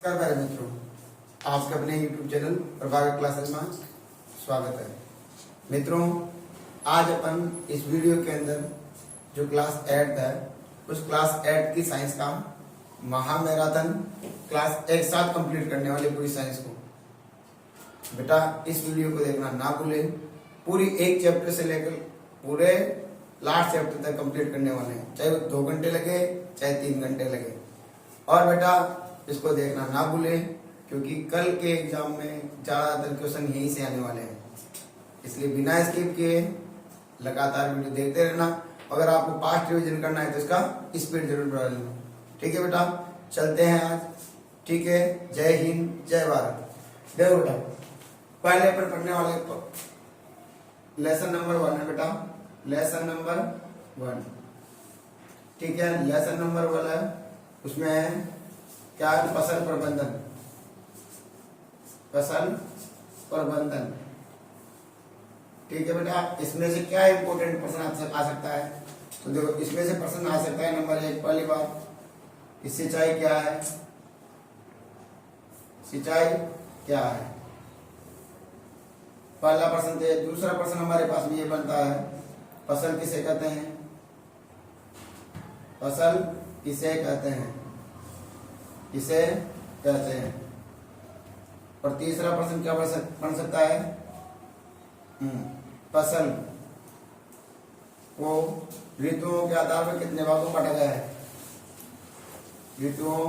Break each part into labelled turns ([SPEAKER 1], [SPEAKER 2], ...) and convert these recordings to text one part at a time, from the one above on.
[SPEAKER 1] नमस्कार प्यारे मित्रों, आपके अपने YouTube चैनल प्रभाकर क्लासेस में स्वागत है। मित्रों, आज अपन इस वीडियो के अंदर जो क्लास 8 है उस क्लास 8 की साइंस का महामैराथन क्लास एक साथ कंप्लीट करने वाले पूरी साइंस को बेटा इस वीडियो को देखना ना भूलें। पूरी एक चैप्टर से लेकर पूरे लास्ट चैप्टर तक कंप्लीट करने वाले हैं, चाहे वो 2 घंटे लगे चाहे 3 घंटे लगे। और बेटा इसको देखना ना भूलें क्योंकि कल के एग्जाम में ज्यादातर क्वेश्चन यहीं से आने वाले हैं, इसलिए बिना स्किप किए लगातार वीडियो देखते रहना। अगर आपको पास्ट रिवीजन करना है तो इसका स्पीड जरूर बढ़ा लेना। ठीक है बेटा, चलते हैं आज। ठीक है, जय हिंद जय भारत। देखो बेटा, पहले पर पढ़ने वाले लेसन नंबर 1 है बेटा, लेसन नंबर 1। ठीक है, लेसन नंबर 1 है, उसमें है क्या है? फसल प्रबंधन। फसल प्रबंधन। ठीक है बेटा, इसमें से क्या इंपॉर्टेंट प्रश्न आ सकता है? तो देखो, इसमें से प्रश्न आ सकता है नंबर 1, पहली बात कि सिंचाई क्या है? सिंचाई क्या है? पहला प्रश्न थे। दूसरा प्रश्न हमारे पास में ये बनता है, फसल किसे कहते हैं? फसल किसे कहते हैं? किसे कहते हैं? और तीसरा प्रश्न क्या बन सकता है? फसल को ऋतुओं के आधार पर कितने भागों में बांटा गया है? ऋतुओं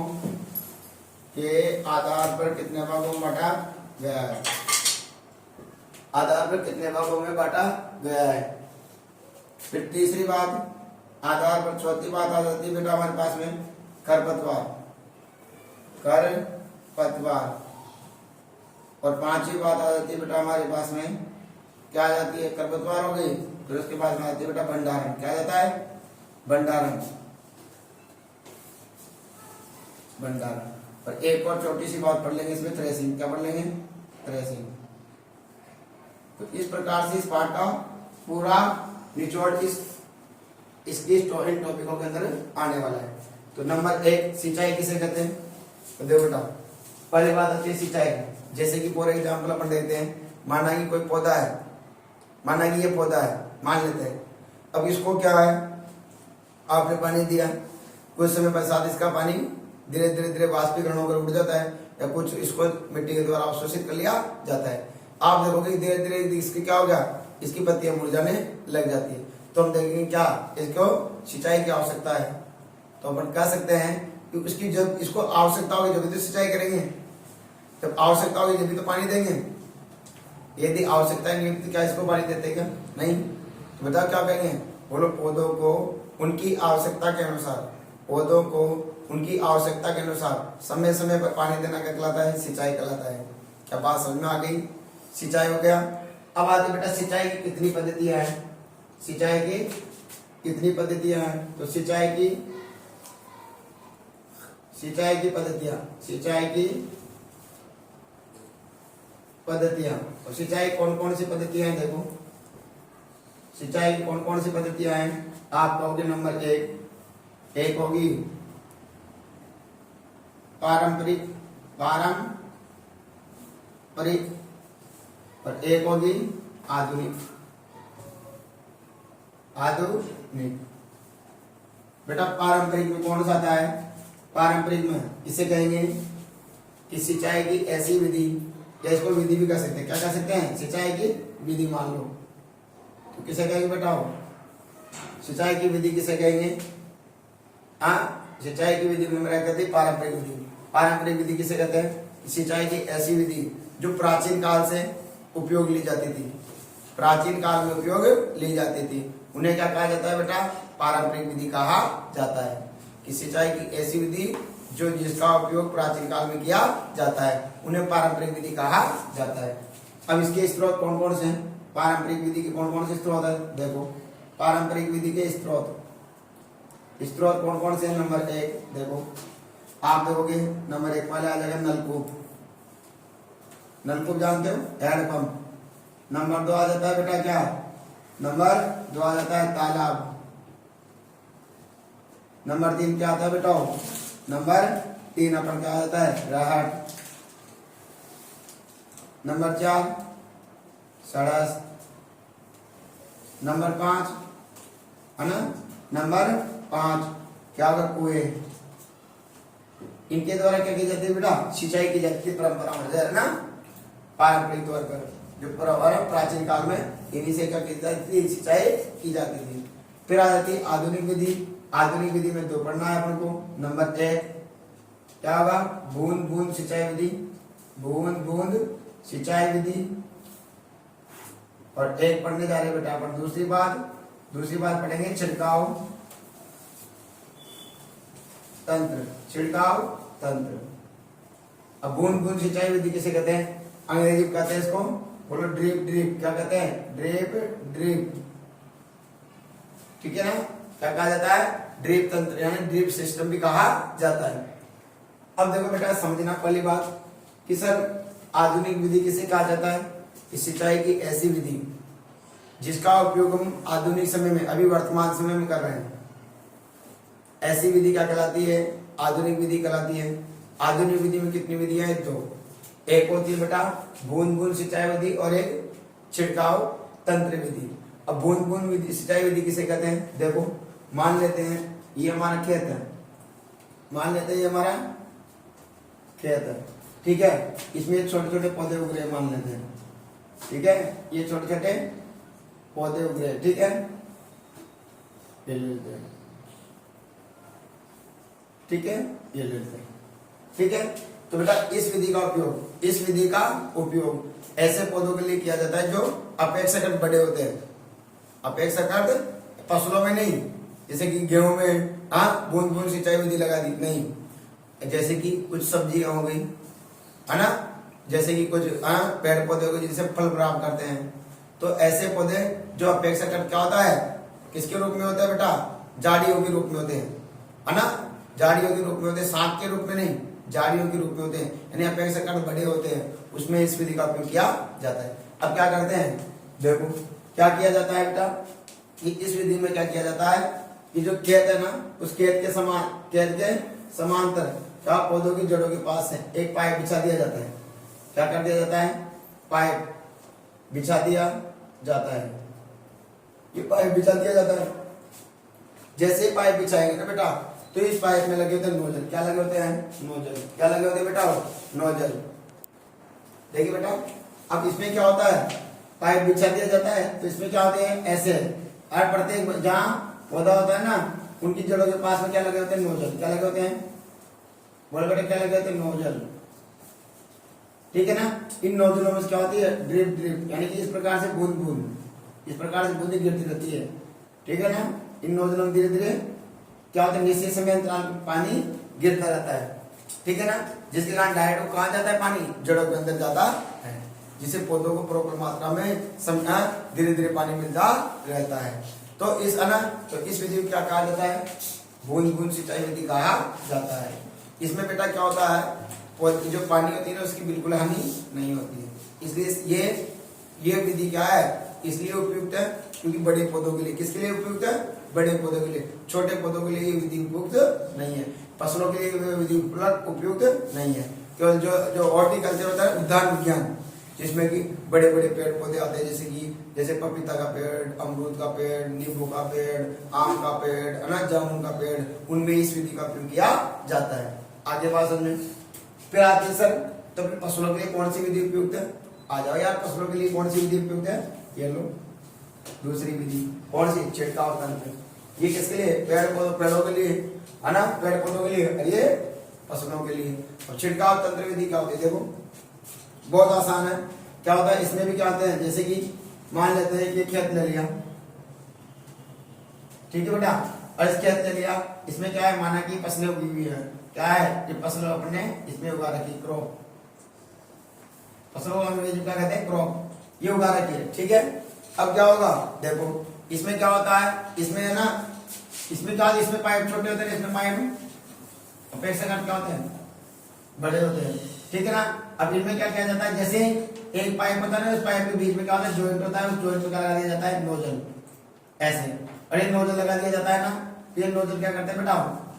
[SPEAKER 1] के आधार पर कितने भागों में बांटा गया है? आधार पर कितने भागों में बांटा गया है? फिर तीसरी बात आधार पर, चौथी बात आ जाती है बेटा हमारे पास में खरपतवार। खरपतवार। और पांचवी बात आ जाती है बेटा हमारे पास में क्या आ जाती है? खरपतवार हो गई। फिर उसके बाद में आती है बेटा भंडारण। क्या जाता है? भंडारण। भंडारण। और एक और छोटी सी बात पढ़ लेंगे इसमें, थ्रेसिंग। क्या पढ़ लेंगे? थ्रेसिंग। तो इस प्रकार से इस पाठ का पूरा निचोड़ इसकी टॉपिकों के अंदर आने वाला है। तो नंबर 1, सिंचाई किसे कहते हैं? तो देखो बेटा, पहली बात आती है सिंचाई। जैसे कि फॉर एग्जाम्पल अपन देखते हैं, माना कि कोई पौधा है, माना कि ये पौधा है, मान लेते हैं। अब इसको क्या है, आपने पानी दिया, कुछ समय पश्चात इसका पानी धीरे धीरे वाष्पीकरण होकर उड़ जाता है, या कुछ इसको मिट्टी के द्वारा अवशोषित कर लिया जाता है। आप देखोगे धीरे धीरे इसकी क्या हो गया, इसकी पत्तियां मुरझाने लग जाती है। तो हम देखेंगे क्या इसको सिंचाई की आवश्यकता है। तो अपन कह सकते हैं कि उसकी जब इसको आवश्यकता होगी जब तो सिंचाई करेंगे, जब आवश्यकता होगी जब तो पानी देंगे। यदि आवश्यकता नहीं होती तो क्या इसको पानी देते क्या? नहीं। तो बताओ क्या कहेंगे? बोलो, पौधों को उनकी आवश्यकता के अनुसार, पौधों को उनकी आवश्यकता के अनुसार समय समय पर पानी देना क्या कहलाता है? सिंचाई कहलाता है। क्या बात समझ में आ गई? सिंचाई हो गया। अब आती बेटा सिंचाई की कितनी पद्धतियां हैं? सिंचाई की कितनी पद्धतियां हैं? तो सिंचाई की पद्धतियां, सिंचाई की पद्धतियां। और सिंचाई कौन कौन सी पद्धतियां हैं? देखो, सिंचाई की कौन कौन सी पद्धतियां हैं? आप कहोगे नंबर 1 होगी पारंपरिक, और एक होगी आधुनिक। बेटा पारंपरिक में कौन सा आता है? पारंपरिक में इसे कहेंगे कि सिंचाई की ऐसी विधि, या इसको विधि भी कह सकते हैं। क्या कह सकते हैं? सिंचाई की विधि मान लो। तो किसे कहेंगे बेटा? सिंचाई की विधि किसे कहेंगे? सिंचाई की विधि में मेरा कहते हैं पारंपरिक विधि। पारंपरिक विधि किसे कहते हैं? सिंचाई की ऐसी विधि जो प्राचीन काल से उपयोग ली जाती थी, प्राचीन काल में उपयोग ली जाती थी, उन्हें क्या कहा जाता है बेटा? पारंपरिक विधि कहा जाता है। कि सिंचाई की ऐसी विधि जो जिसका उपयोग प्राचीन काल में किया जाता है, उन्हें पारंपरिक विधि कहा जाता है। अब इसके स्रोत कौन कौन से हैं? पारंपरिक विधि के कौन कौन से स्रोत है? देखो, पारंपरिक विधि के स्रोत कौन कौन से हैं? नंबर 1 देखो, आप देखोगे नंबर 1 वाले आ जाएगा नलकूप। नलकूप जानते हो? हैंडपंप। नंबर 2 आ जाता है बेटा क्या? नंबर 2 आ जाता है तालाब। नंबर 3 क्या आता है बेटा? नंबर 3 अपन क्या आ जाता है राहट। नंबर 4 सड़स। नंबर 5 है ना, नंबर 5 क्या होगा कुएं। इनके द्वारा क्या की जाती है बेटा, सिंचाई की जाती है परंपरा है ना, पारंपरिक तौर पर जो प्राचीन काल में इन्हीं से क्या की जाती थी, सिंचाई की जाती थी। फिर आ जाती है आधुनिक विधि। आधुनिक विधि में 2 पढ़ना है अपन को। नंबर 1 क्या होगा, बूंद बूंद सिंचाई विधि, बूंद बूंद सिंचाई विधि। और एक पढ़ने जा रहे बेटा अपन दूसरी बात पढ़ेंगे छिड़काव तंत्र, छिड़काव तंत्र। अब बूंद बूंद सिंचाई विधि किसे कहते हैं, अंग्रेजी में कहते हैं इसको, बोलो ड्रिप ड्रिप, क्या कहते हैं ड्रिप ड्रिप, ठीक है ना, क्या कहा जाता है ड्रिप तंत्र यानी ड्रिप सिस्टम भी कहा जाता है। अब देखो बेटा समझना पहली बात कि सर आधुनिक विधि किसे कहा जाता है, इस सिंचाई की ऐसी विधि जिसका उपयोग हम आधुनिक समय में अभी वर्तमान समय में कर रहे हैं, ऐसी विधि क्या कहलाती है, आधुनिक विधि कहलाती है। आधुनिक विधि में कितनी विधियां हैं, 2। एक होती है बेटा बूंद बूंद सिंचाई विधि और एक छिड़काव तंत्र विधि। अब बूंद बूंद विधि सिंचाई विधि किसे कहते हैं, देखो मान लेते हैं ये हमारा खेत है, मान लेते हैं ये हमारा खेत है, ठीक है, इसमें छोटे छोटे पौधे उग रहे मान लेते हैं, ठीक है, ये छोटे छोटे पौधे उग रहे, ठीक है, ये लेते हैं, ठीक है, ये लेते हैं, ठीक है। तो बेटा इस विधि का उपयोग ऐसे पौधों के लिए किया जाता है जो अपेक्षाकृत बड़े होते हैं, अपेक्षाकृत फसलों में नहीं, जैसे कि गेहूं में बूंद बूंद सिंचाई विधि लगा दी, नहीं, जैसे कि कुछ सब्जियां हो गई है ना, जैसे कि कुछ पेड़ पौधे हो गए जिनसे फल प्राप्त करते हैं, तो ऐसे पौधे जो अपेक्षाकृत क्या होता है, किसके रूप में होता है बेटा, झाड़ियों के रूप में होते हैं, है ना, झाड़ियों के रूप में होते हैं, सांप के रूप में नहीं, झाड़ियों के रूप में होते हैं, यानी अपेक्षाकृत बड़े होते हैं, उसमें इस विधि का उपयोग किया जाता है। अब क्या करते हैं, देखो क्या किया जाता है बेटा, कि इस विधि में क्या किया जाता है कि जो खेत है ना, उस खेत के समांतर क्या पौधों की जड़ों के पास है एक पाइप बिछा दिया जाता है, क्या कर दिया जाता है, पाइप बिछा दिया जाता है, ये पाइप बिछा दिया जाता है। जैसे पाइप बिछाएंगे ना बेटा, तो इस पाइप में लगे होते हैं नोजल, क्या लगे होते हैं नोजल, क्या लगे होते हैं बेटा नोजल। देखिए बेटा अब इसमें क्या होता है, पाइप बिछा दिया जाता है, तो इसमें क्या होते हैं ऐसे, और प्रत्येक जहां पौधा होता है ना, उनकी जड़ों के पास में क्या लगे होते हैं नोजल, क्या लगे होते हैं, बोले बेटा क्या लगे होते हैं नोजल, ठीक है ना। इन नोजलों में क्या होती है ड्रिप ड्रिप, यानी कि इस प्रकार से बूंद बूंद, इस प्रकार से बूंदें गिरती रहती है, ठीक है ना। इन नोजलों में धीरे धीरे क्या होता है, निश्चित समय अंतराल पर पानी गिरता रहता है, ठीक है ना, जिसके कारण डायरेक्ट कहाँ जाता है, पानी जड़ों के अंदर जाता है, जिससे पौधों को प्रॉपर मात्रा में धीरे धीरे पानी मिलता रहता है। तो इस विधि को क्या कहा जाता है, बूंद बूंद सिंचाई विधि कहा जाता है। इसमें बेटा क्या होता है, जो पानी होती है ना उसकी बिल्कुल हानि नहीं होती है, इसलिए ये विधि क्या है, इसलिए उपयुक्त है क्योंकि बड़े पौधों के लिए, किसके लिए उपयुक्त है, बड़े पौधों के लिए, छोटे पौधों के लिए ये विधि उपयुक्त नहीं है, फसलों के लिए विधि उपयुक्त नहीं है। केवल जो हॉर्टिकल्चर होता है उद्यान विज्ञान, जिसमें कि बड़े बड़े पेड़ पौधे आते हैं, जैसे पपीता का पेड़, अमरूद का पेड़, नींबू का पेड़, आम का पेड़, है ना, जामुन का पेड़, उनमें इस विधि का उपयोग किया जाता है। आगे बात समझे। फिर आते हैं सर तो फिर फसलों के लिए कौन सी विधि उपयुक्त है, आ जाओ यार, फसलों के लिए कौन सी विधि उपयुक्त है, ये लो दूसरी विधि, कौन सी, छिड़काव तंत्र। ये किसके लिए, पेड़ों के लिए, है ना, पेड़ पौधों के लिए, और ये फसलों के लिए। और छिड़काव तंत्र विधि क्या होती है, देखो बहुत आसान है। क्या होता है, इसमें भी क्या होते हैं, जैसे कि मान लेते हैं कि खेत ले लिया, ठीक है बेटा, और इस खेत ले लिया, इसमें क्या है, माना कि फसलें उगी हुई है, क्या है, ये फसल अपने इसमें उगा रखी, क्रॉप, फसलों अंग्रेजी क्या कहते हैं क्रॉप, ये उगा रखी है, ठीक है। अब क्या होगा, देखो इसमें क्या होता है, इसमें है ना, इसमें क्या, इसमें पाइप छोटे होते हैं, इसमें पाइप अपेक्षाकृत क्या होते हैं, बड़े होते हैं, ठीक है ना। अब इनमें क्या किया जाता है, जैसे एक पाइप होता है ना, उस पाइप के बीच में क्या होता है, जॉइंट होता है, उस जॉइंट में क्या लगा दिया जाता है, नोजल, ऐसे, और एक नोजल लगा दिया जाता है ना, तो ये नोजल क्या करते हैं बेटा,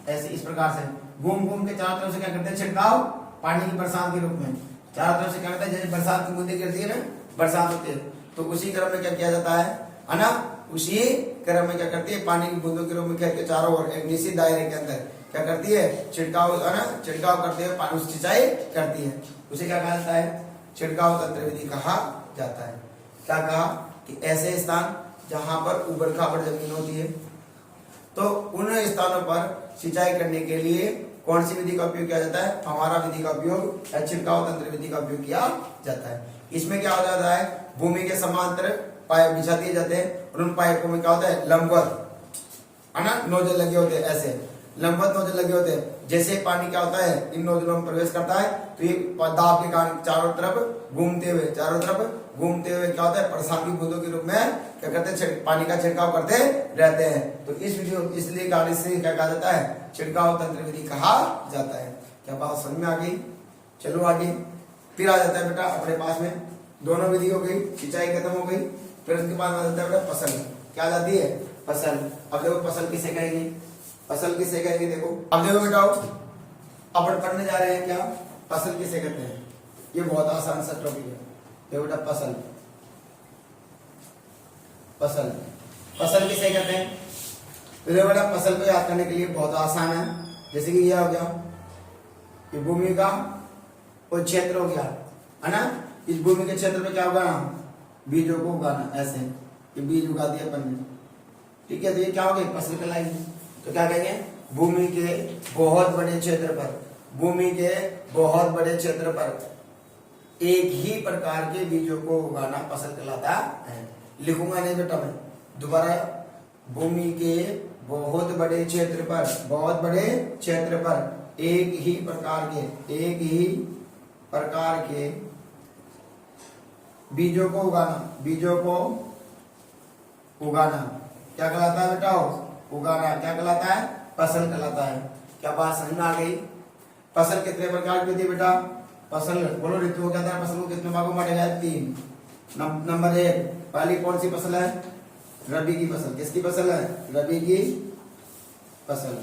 [SPEAKER 1] ऐसे इस प्रकार से घूम घूम के चारों तरफ से क्या करते हैं, छिड़काव पानी की बरसात के रूप में चारों तरफ से क्या करते हैं, जैसे बरसात की बूंदें गिरती है ना, बरसात होती है, तो उसी क्रम में क्या किया जाता है ना, उसी क्रम में क्या करती है, पानी की बूंदों के रूप में खेत के चारों ओर एक निश्चित दायरे के अंदर क्या करती है, छिड़काव है ना, छिड़काव करते हुए पानी की सिंचाई करती है। उसे क्या कहा जाता है, छिड़काव तंत्र विधि कहा जाता है। क्या कहा कि ऐसे स्थान जहां पर उबड़ खाबड़ जमीन होती है, तो उन स्थानों पर सिंचाई करने के लिए कौन सी विधि का उपयोग किया जाता है, फव्वारा विधि का उपयोग या छिड़काव तंत्र विधि का उपयोग किया जाता है। इसमें क्या हो जाता है, भूमि के समांतर पाइप बिछा दिए जाते हैं और उन पाइपों में क्या होता है, लंबवत है ना नोजल लगे होते हैं, ऐसे लंबवत नोजल लगे होते हैं। जैसे पानी क्या होता है इन नोजलों में प्रवेश करता है तो ये दाब के कारण चारों तरफ घूमते हुए क्या होता है, बरसात की बूंदों के रूप में क्या करते हैं, पानी का छिड़काव करते रहते हैं। तो इस वीडियो इसलिए गाड़ी से क्या कहा जाता है, छिड़काव तंत्र विधि कहा जाता है। क्या बात समझ में आ गई? चलो आगे फिर आ जाता है बेटा अपने पास में दोनों विधि हो गई, सिंचाई खत्म हो गई, फिर उसके बाद आ जाता है बेटा फसल। क्या आ जाती है, फसल। अब देखो फसल किसे कहेंगे, फसल किसे कहेंगे, देखो अब देखो बेटा अपन पढ़ने जा रहे हैं क्या, फसल किसे कहते हैं। ये बहुत आसान सा टॉपिक है। देखो बेटा फसल, फसल फसल किसे कहते हैं, तो देखो बेटा फसल को याद करने के लिए बहुत आसान है। जैसे कि ये हो गया, ये भूमि का कोई क्षेत्र हो गया है ना, इस भूमि के क्षेत्र में क्या उगाना, बीजों को उगाना, ऐसे ये बीज उगा दिया अपन ने, ठीक है, तो ये क्या हो गई, फसल कहलाएगी। तो क्या कहेंगे, भूमि के बहुत बड़े क्षेत्र पर, भूमि के बहुत बड़े क्षेत्र पर एक ही प्रकार के बीजों को उगाना फसल कहलाता है। लिखूंगा नहीं बेटा मैं दोबारा, भूमि के बहुत बड़े क्षेत्र पर, बहुत बड़े क्षेत्र पर एक ही प्रकार के बीजों को उगाना, बीजों को उगाना क्या कहलाता है बेटा, उगाना क्या कहलाता है, फसल कहलाता है। क्या बात समझ में आ गई? फसल कितने प्रकार की होती है बेटा, फसल बोलो ऋतुओं के अंदर फसल को कितने भागों में बांटा गया है, 3। नंबर 1 पहली कौन सी फसल है, रबी की फसल। किसकी फसल है, रबी की फसल,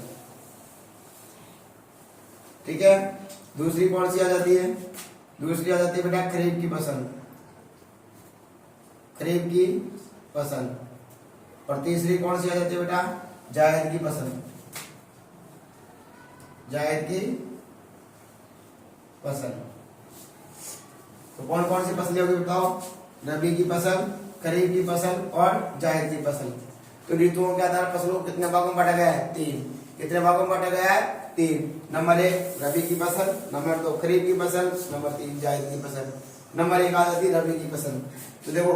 [SPEAKER 1] ठीक है। दूसरी कौन सी आ जाती है, दूसरी आ जाती है बेटा खरीफ की फसल, खरीफ की फसल। और तीसरी कौन सी आ जाती है बेटा, जायद की फसल, जायद की फसल। तो कौन कौन सी फसलें होगी बताओ, रबी की फसल, खरीफ की फसल और जायद की फसल। तो ऋतुओं के आधार फसलों को कितने भागों में बांटा गया है, 3। कितने भागों में बांटा गया है, 3। नंबर 1 रबी की फसल, नंबर 2 खरीफ की फसल, नंबर 3 जायद की फसल। नंबर 1 आ जाती है रबी की फसल। तो देखो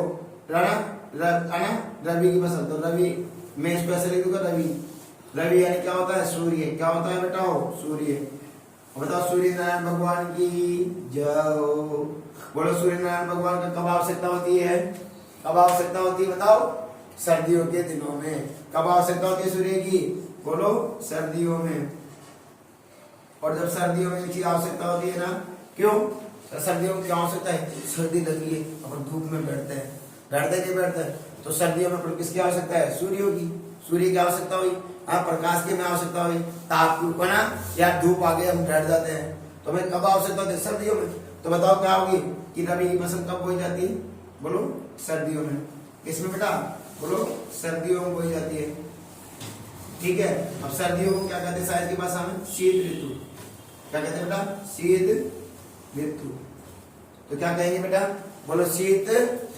[SPEAKER 1] रबी की फसल, तो रबी में स्पेशल लिख दूंगा रबी। रवि यानी क्या होता है, सूर्य। क्या होता है बेटा, सूर्य। बताओ सूर्य नारायण भगवान की जय। बोलो सूर्य नारायण भगवान का कब आवश्यकता होती है, कब आवश्यकता होती है बताओ, सर्दियों के दिनों में। कब आवश्यकता होती है सूर्य की, बोलो सर्दियों में। और जब सर्दियों में इसकी आवश्यकता होती है ना, क्यों सर्दियों में क्या आवश्यकता है, सर्दी लगी है और धूप में बैठते हैं, बैठते नहीं बैठते, तो सर्दियों में किसकी आवश्यकता है, सूर्य की। सूर्य की आवश्यकता हुई, प्रकाश की में आवश्यकता हुई, ताप की ना, या धूप आ गई हम बैठ जाते हैं, तो हमें कब आवश्यकता होती है, सर्दियों में। तो बताओ क्या होगी कि रबी की फसल कब बोई जाती है, बोलो सर्दियों में। किसमें बेटा, बोलो सर्दियों में बोई जाती है, ठीक है। अब सर्दियों को क्या कहते हैं साइंस की भाषा में, शीत ऋतु। क्या कहते हैं बेटा, शीत ऋतु। तो क्या कहेंगे बेटा, बोलो शीत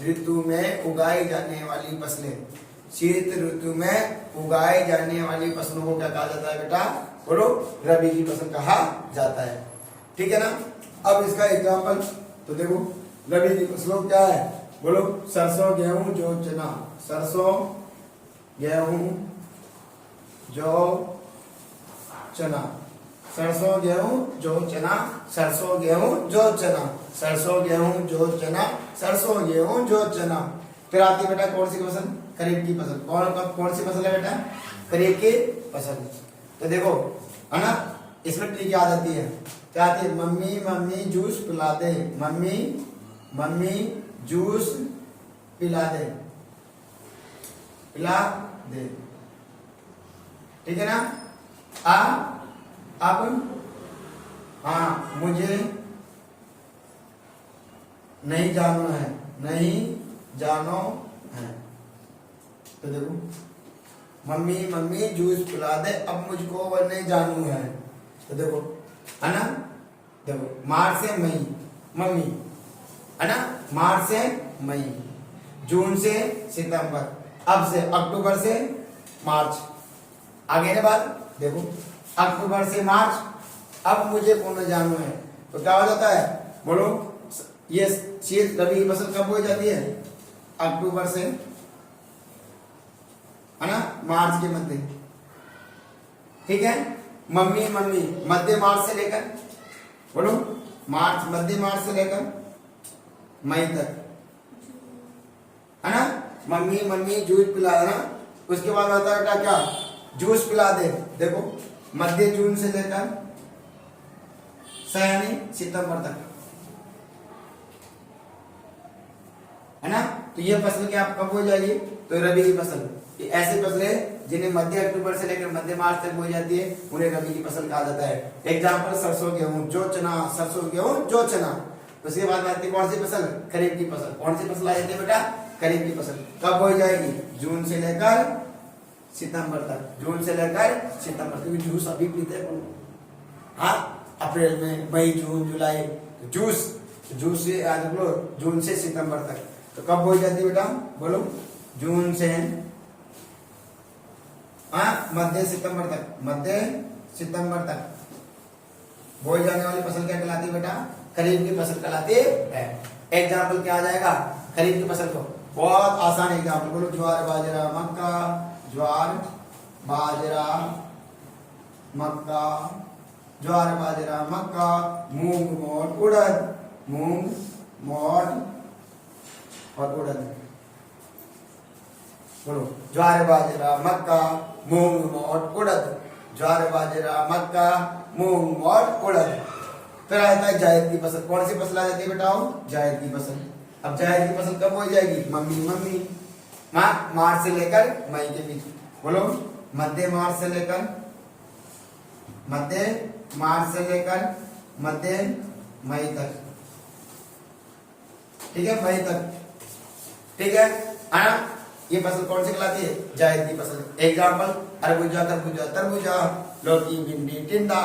[SPEAKER 1] ऋतु में उगाई जाने वाली फसलें, शीत ऋतु में उगाई जाने वाली फसलों को क्या कहा जाता है बेटा, बोलो रबी की फसल कहा जाता है, ठीक है ना। अब इसका एग्जांपल तो देखो, रबी की फसलों क्या है, बोलो सरसों गेहूं जौ चना, सरसों गेहूं जौ चना, सरसों गेहूं जौ चना, सरसों गेहूं जौ चना, सरसों गेहूं जौ चना, सरसों गेहूं जौ चना। फिर आती है बेटा कौन सी फसल, खरीफ की फसल। कौन सी फसल है बेटा, खरीफ की फसल। तो देखो है ना, इसमें ट्रिक याद आती है, क्या आती है, मम्मी मम्मी जूस पिला दे, मम्मी मम्मी जूस पिला दे, पिला दे, ठीक है ना। अब हाँ मुझे नहीं जानो है, नहीं जानो है। तो देखो मम्मी मम्मी जूस पिला दे, अब मुझको वो नहीं जानू है। तो देखो है ना, देखो मार्च से मई मम्मी है ना, मार्च से मई, जून से सितंबर, अब से अक्टूबर से मार्च, आगे ने बात देखो अक्टूबर से मार्च, अब मुझे कौन जानू है। तो क्या हो जाता है बोलो, ये शीत रबी की फसल कब हो जाती है, अक्टूबर से है ना मार्च के मध्य, ठीक है। मम्मी मम्मी मध्य मार्च से लेकर बोलो मार्च, मध्य मार्च से लेकर मई तक है ना। मम्मी मम्मी जूस पिला है ना, उसके बाद आता है क्या, जूस पिला दे, देखो मध्य जून से लेकर यानी सितंबर तक है ना। तो ये फसल क्या कब हो जाएगी, तो रबी की फसल। ये ऐसी फसलें जिन्हें मध्य अक्टूबर से लेकर मध्य मार्च तक हो जाती है, उन्हें रबी की फसल कहा जाता है। एग्जाम्पल सरसों गेहूं जो चना, सरसों गेहूं जो चना। उसके बाद आती है कौन सी फसल, खरीफ की फसल। कौन सी फसल आ जाती है बेटा, खरीफ की फसल। कब हो जाएगी, जून से लेकर सितंबर तक, जून से लेकर सितंबर तक। जूस अभी पीते हैं हाँ, अप्रैल में, मई जून जुलाई, तो जूस से आज बोलो जून से सितंबर तक। तो कब हो जाती है बेटा, बोलो जून से मध्य सितंबर तक, मध्य सितंबर तक बोई जाने वाली फसल क्या कहलाती है बेटा, खरीफ की फसल कहलाती है। एग्जाम्पल क्या आ जाएगा खरीफ की फसल को, बहुत आसान एग्जाम्पल बोलो, ज्वार बाजरा मक्का, ज्वार बाजरा मक्का, ज्वार बाजरा मक्का, मूंग मोट उड़द, मूंग मोट और उड़द। बोलो ज्वार बाजरा मक्का, मूंग मोट उड़द, ज्वार बाजरा मक्का, मूंग मोट उड़द। फिर आता है जायद की फसल। कौन सी फसल आ जाती है बेटाओ, जायद की फसल। अब जायद की फसल कब हो जाएगी, मम्मी मम्मी मार्च से लेकर मई के बीच। बोलो मध्य मार्च से लेकर मध्य मई तक, ठीक है, मई तक, ठीक है ना। ये फसल कौन सी कहलाती है, जायद की फसल। एग्जाम्पल अरबूजा खरबूजा तरबूजा, लौकी भिंडी टिंडा,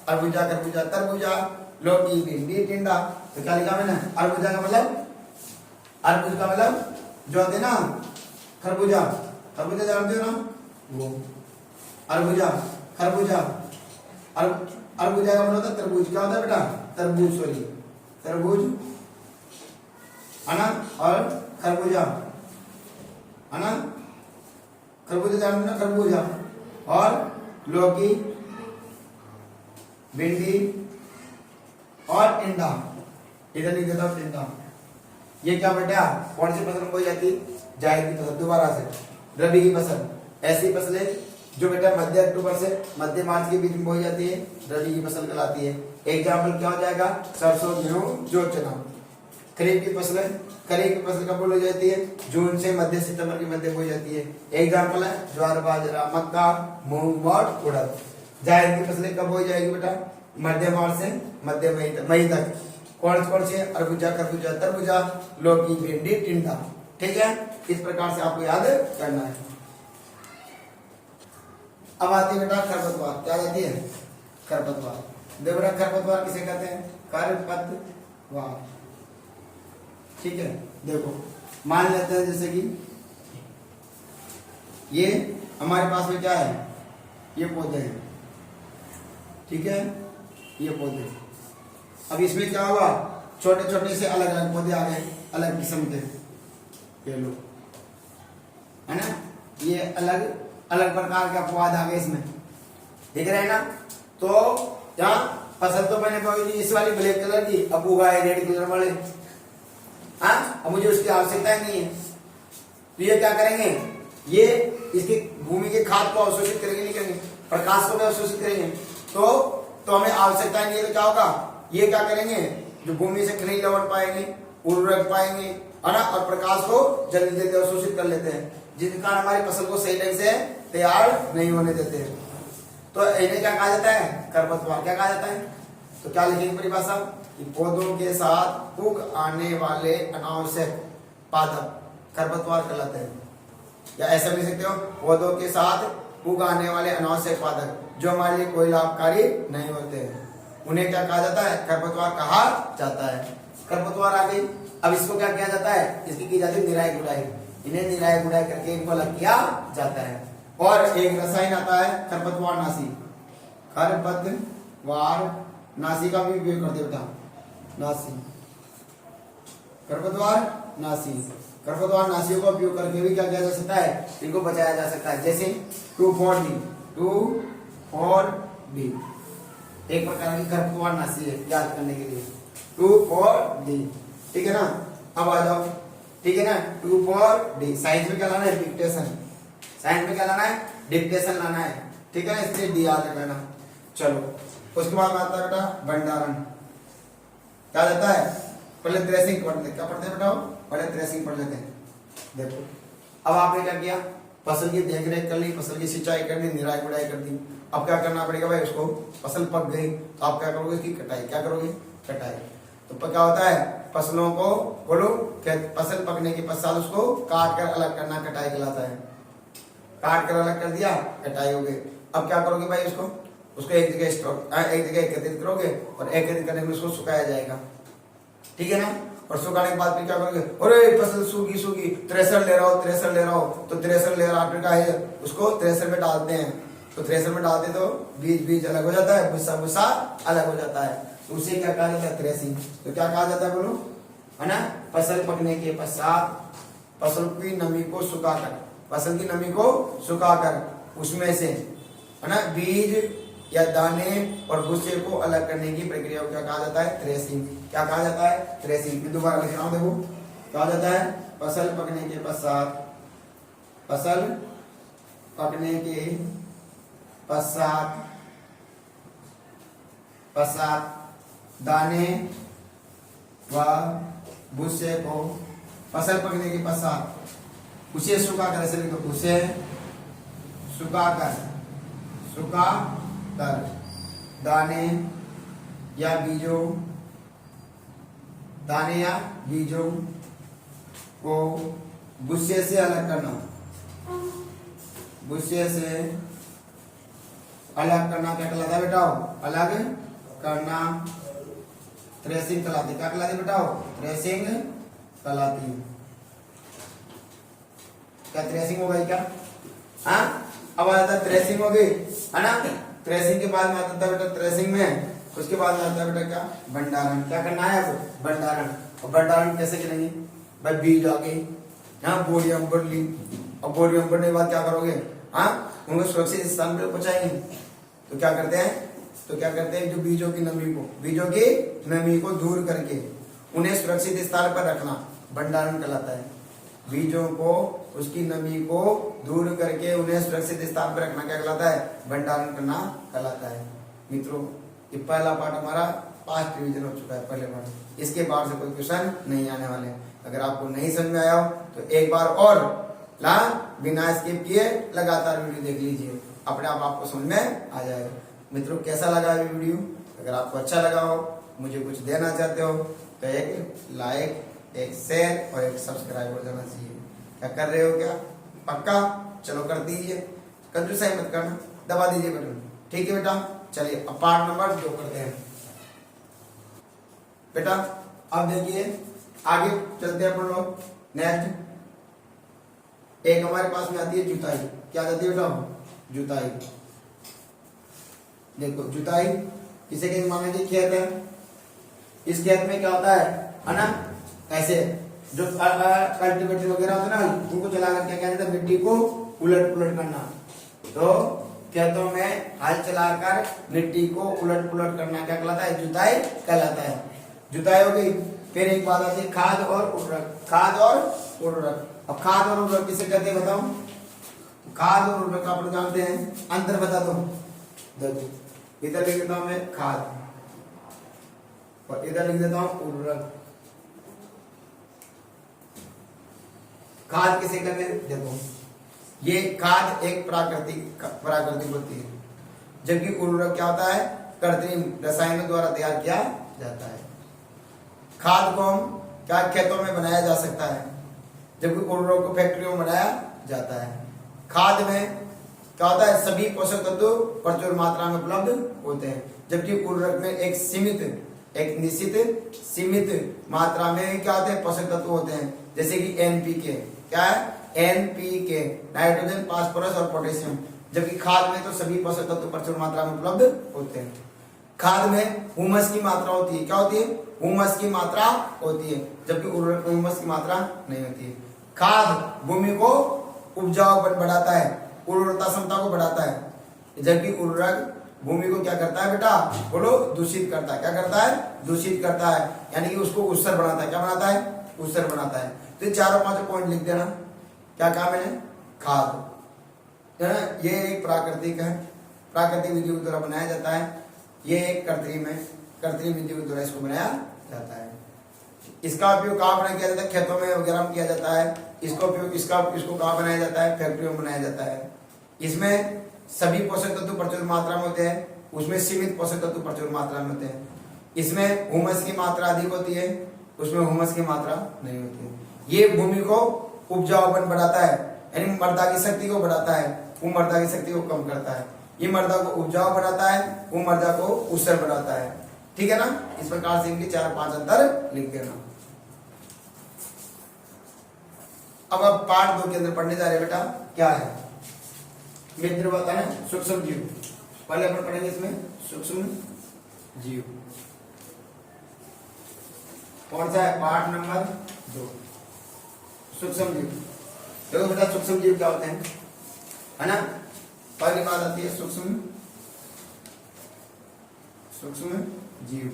[SPEAKER 1] अरबूजा खरबूजा तरबूजा, लौकी भिंडी टिंडा। तो क्या लिखा मैंने, अरबूजा का मतलब, अरबूज का मतलब जो होते ना खरबूजा, खरबूजा जानते हो ना वो, अरबूजा खरबूजा, अरबूजा का मतलब होता है तरबूज। क्या होता है बेटा, तरबूज, सॉरी तरबूज है ना, और खरबूजा है ना, खरबूजा जानते हो ना, खरबूजा, और लौकी भिंडी और टिंडा, इधर लिख देता हूं टिंडा। ये क्या बेटा, कौन सी फसल बोई जाती, जायद की फसल। दोबारा से रबी की फसल, ऐसी फसलें जो बेटा मध्य अक्टूबर से मध्य मार्च के बीच में बोई जाती है, रबी की फसल कहलाती है। एग्जाम्पल क्या हो जाएगा, सरसों गेहूं जो चना। खरीफ की फसलें, खरीफ की फसल कब हो जाती है, जून से मध्य सितंबर के मध्य बोई जाती है। एग्जाम्पल है ज्वार बाजरा मक्का, मूंग मोट उड़द। जायद की फसलें कब हो जाएगी बेटा, मध्य मार्च से मध्य मई तक। कौन से, अरबूजा खरबूजा तरबूजा, लौकी भिंडी टिंडा, ठीक है। इस प्रकार से आपको याद करना है। अब आती है बेटा खरपतवार। क्या आती है, खरपतवार। देखो बेटा खरपतवार किसे कहते हैं, खरपतवार, ठीक है। देखो मान लेते हैं जैसे कि ये हमारे पास में क्या है, ये पौधे हैं, ठीक है, ये पौधे। अब इसमें क्या हुआ, छोटे छोटे से अलग अलग पौधे आ गए, अलग किस्म के, ये लो है ना, ये अलग अलग प्रकार का पौधा आ गए इसमें, दिख रहे हैं ना। तो यहाँ फसल तो मैंने बोई इस वाली ब्लैक कलर की, अब उगाए रेड कलर वाले। हाँ, अब मुझे उसकी आवश्यकता ही नहीं है, तो ये क्या करेंगे, ये इसकी भूमि के खाद को अवशोषित करेंगे, नहीं करेंगे, प्रकाश को भी अवशोषित करेंगे। तो हमें आवश्यकता नहीं है, तो क्या होगा, ये क्या करेंगे, जो भूमि से खनिज लवण पाएंगे, उर्वरक पाएंगे, है ना, और प्रकाश को जल्दी जल्दी अवशोषित कर लेते हैं, जिसके कारण हमारी फसल को सही ढंग से तैयार नहीं होने देते हैं। तो इन्हें क्या कहा जाता है? खरपतवार। क्या कहा जाता है? तो क्या लिखेंगे परिभाषा कि पौधों के साथ उग आने वाले अनावश्यक पादप खरपतवार कहलाते हैं। या ऐसा भी सकते हो, पौधों के साथ उग आने वाले अनावश्यक पादप जो हमारे लिए कोई लाभकारी नहीं होते हैं, उन्हें क्या कहा जाता है? खरपतवार कहा जाता है। खरपतवार आ गई। अब इसको क्या किया जाता है? इसकी की जाती है निराई गुड़ाई। इन्हें निराई गुड़ाई करके इनको अलग किया जाता है। और एक रसायन आता है खरपतवार नाशी। खरपतवार नाशी का भी उपयोग करते बेटा, नाशी, खरपतवार नाशी। खरपतवार नाशियों का उपयोग करके भी क्या किया जा सकता है? इनको बचाया जा सकता है। जैसे 2,4-D, 2,4-D एक प्रकार की खरपतवार नाशी है, याद करने के लिए 2,4-D। ठीक है ना? अब आ जाओ, ठीक है ना? 2,4-D साइंस में क्या लाना है? डिक्टेशन। साइंस में क्या लाना है? डिक्टेशन लाना है। ठीक है ना? इसलिए डी याद रखना। चलो उसके बाद आता है बेटा भंडारण। क्या जाता है? पहले थ्रेसिंग पढ़ते हैं। क्या पढ़ते हैं बेटा? पहले थ्रेसिंग पढ़ लेते हैं। देखो अब आपने क्या किया? फसल की देखरेख कर ली, फसल की सिंचाई कर दी, निराई गुड़ाई कर दी। अब क्या करना पड़ेगा भाई? उसको फसल पक गई तो आप क्या करोगे? इसकी कटाई। क्या करोगे? कटाई। तो क्या होता है? फसलों को बोलो, फसल पकने के पश्चात उसको काट कर अलग करना कटाई कहलाता है। काट कर अलग कर दिया, कटाई हो गई। अब क्या करोगे भाई? उसको एक जगह स्टॉक, एक जगह एकत्रित करोगे और एकत्रित करने में उसको सुखाया जाएगा। ठीक है ना? और सुखाने के बाद फिर क्या करोगे? अरे फसल सूखी सूखी, थ्रेसर ले रहा हो, थ्रेसर ले रहा हो, तो थ्रेसर ले रहा फिर क्या है? उसको थ्रेसर में डालते हैं। तो थ्रेसर में डालते तो बीज अलग हो जाता है, भूसा अलग हो जाता है। तो उसे क्या कहा जाता है? थ्रेसिंग। तो क्या कहा जाता है बोलो? है ना? फसल पकने के पश्चात फसल की नमी को सुखाकर, फसल की नमी को सुखाकर उसमें से, है ना, बीज या दाने और भूसे को अलग करने की प्रक्रिया को क्या कहा जाता है? थ्रेसिंग। क्या कहा जाता है? थ्रेसिंग। मैं दोबारा लिख रहा हूं, देखो कहा जाता है फसल पकने के पश्चात, फसल पकने के पश्चात दाने व भूसे को, फसल पकने के पश्चात उसे सुखाकर, ऐसे लिखो, उसे सुखाकर दाने या बीजों को भूसे से अलग करना, भूसे से अलग करना क्या कहलाता है बेटाओ? अलग करना थ्रेसिंग कहलाती। क्या कहलाती बेटाओ? थ्रेसिंग कहलाती। क्या थ्रेसिंग हो गई क्या? हाँ, अब आ जाता है थ्रेसिंग हो गई, है ना? थ्रेसिंग के बाद में आता है बेटा थ्रेसिंग में, उसके बाद में आता है बेटा क्या? भंडारण। क्या करना है आपको? भंडारण। और भंडारण कैसे करेंगे भाई? बीज आ गए, हाँ, बोरियां भर ली, और बोरियां भरने के बाद क्या करोगे? हाँ, उनको सुरक्षित स्थान पर पहुंचाएंगे। तो क्या करते हैं? जो बीजों की नमी को दूर करके उन्हें सुरक्षित स्थान पर रखना भंडारण कहलाता है। बीजों को, उसकी नमी को दूर करके उन्हें सुरक्षित स्थान पर रखना क्या कहलाता है? भंडारण करना कहलाता है। मित्रों, ये पहला पार्ट हमारा पास्ट रिवीजन हो चुका है, पहले पार्ट। इसके बाद से कोई क्वेश्चन नहीं आने वाले। अगर आपको नहीं समझ में आया हो तो एक बार और बिना स्किप किए लगातार वीडियो देख लीजिए, अपने आप आपको समझ में आ जाएगा। मित्रों, कैसा लगा ये वीडियो? अगर आपको अच्छा लगा हो, मुझे कुछ देना चाहते हो तो एक लाइक, एक शेयर और एक सब्सक्राइब हो जाना चाहिए। क्या कर रहे हो? क्या पक्का? चलो कर दीजिए, कंजूसाई मत करना, दबा दीजिए बटन। ठीक है बेटा? चलिए अब पार्ट नंबर 2 करते हैं बेटा। अब देखिए आगे चलते हैं अपन लोग। नेक्स्ट एक हमारे पास में आती है जुताई। क्या आती है बेटा? जुताई। देखो जुताई किसे के माने की खेत है। इस खेत में क्या होता है ना, ऐसे जो कल्टीवेटर वगैरह होता है ना, उनको चला कर क्या कहते हैं? मिट्टी को उलट पुलट करना। तो खेतों में हल चलाकर मिट्टी को उलट पुलट करना क्या कहलाता है? जुताई कहलाता है। जुताई हो गई। फिर एक बात आती है खाद और उर्वरक। खाद और उर्वरक। अब खाद और उर्वरक किसे कहते हैं बताओ? खाद और उर्वरक आप जानते हैं, अंतर बता दो। देखो इधर लिख देता हूं मैं खाद और इधर लिख देता हूं उर्वरक। खाद किसे कहते हैं? देखो ये खाद एक प्राकृतिक होती है, जबकि उर्वरक क्या होता है, कृत्रिम रसायनों द्वारा तैयार किया जाता है। खाद को हम क्या खेतों में बनाया जा सकता है, जबकि उर्वरक को फैक्ट्रियों में बनाया जाता है। खाद में क्या होता है, सभी पोषक तत्व प्रचुर मात्रा में उपलब्ध होते हैं, जबकि उर्वरक में एक निश्चित सीमित मात्रा में क्या होते हैं, पोषक तत्व होते हैं, जैसे कि एनपीके। क्या है, एनपीके, नाइट्रोजन, फास्फोरस और पोटेशियम। जबकि खाद में तो सभी पोषक तत्व प्रचुर मात्रा में उपलब्ध होते हैं। खाद में हुमस की मात्रा होती है, क्या होती है, हुमस की मात्रा होती है, जबकि उर्वरक में हुमस की मात्रा नहीं होती है। खाद भूमि को उपजाऊपन बढ़ाता है, उर्वरता क्षमता को बढ़ाता है, जबकि उर्वरक भूमि को क्या करता है बेटा, बोलो, दूषित करता है। क्या करता है, दूषित करता है, यानी कि उसको उत्सर बनाता है। क्या बनाता है, उत्सर बनाता है। तो ये चारों पांचों पॉइंट लिख देना। क्या कहा मैंने, खाद है ना, ये एक प्राकृतिक है, प्राकृतिक विधियों के द्वारा बनाया जाता है। ये एक कृत्रिम है, कृत्रिम विधियों के द्वारा इसको बनाया जाता है। इसका उपयोग कहाँ बनाया जाता है, खेतों में वगैरह में किया जाता है। इसका उपयोग इसको कहाँ बनाया जाता है, फैक्ट्रियों में बनाया जाता है। इसमें सभी पोषक तत्व प्रचुर मात्रा में होते हैं, उसमें सीमित पोषक तत्व प्रचुर मात्रा में होते हैं। इसमें हुमस की मात्रा अधिक होती है, उसमें हुमस की मात्रा नहीं होती है। ये भूमि को उपजाऊपन बढ़ाता है, यानी मृदा की शक्ति को बढ़ाता है, वो मृदा की शक्ति को कम करता है। ये मृदा को उपजाऊ बनाता है, वो मृदा को ऊसर बनाता है। ठीक है ना, इस प्रकार से इनके 4-5 अंतर लिख देना। अब आप पार्ट 2 के अंदर पढ़ने जा रहे हैं बेटा, क्या है, मित्र होता है ना, सूक्ष्म जीव। पहले अपन पढ़ेंगे इसमें सूक्ष्म जीव। कौन सा है, पार्ट नंबर 2, सूक्ष्म जीव। देखो बेटा, सूक्ष्म जीव क्या होते हैं, है ना। पहली बात आती है सूक्ष्म जीव।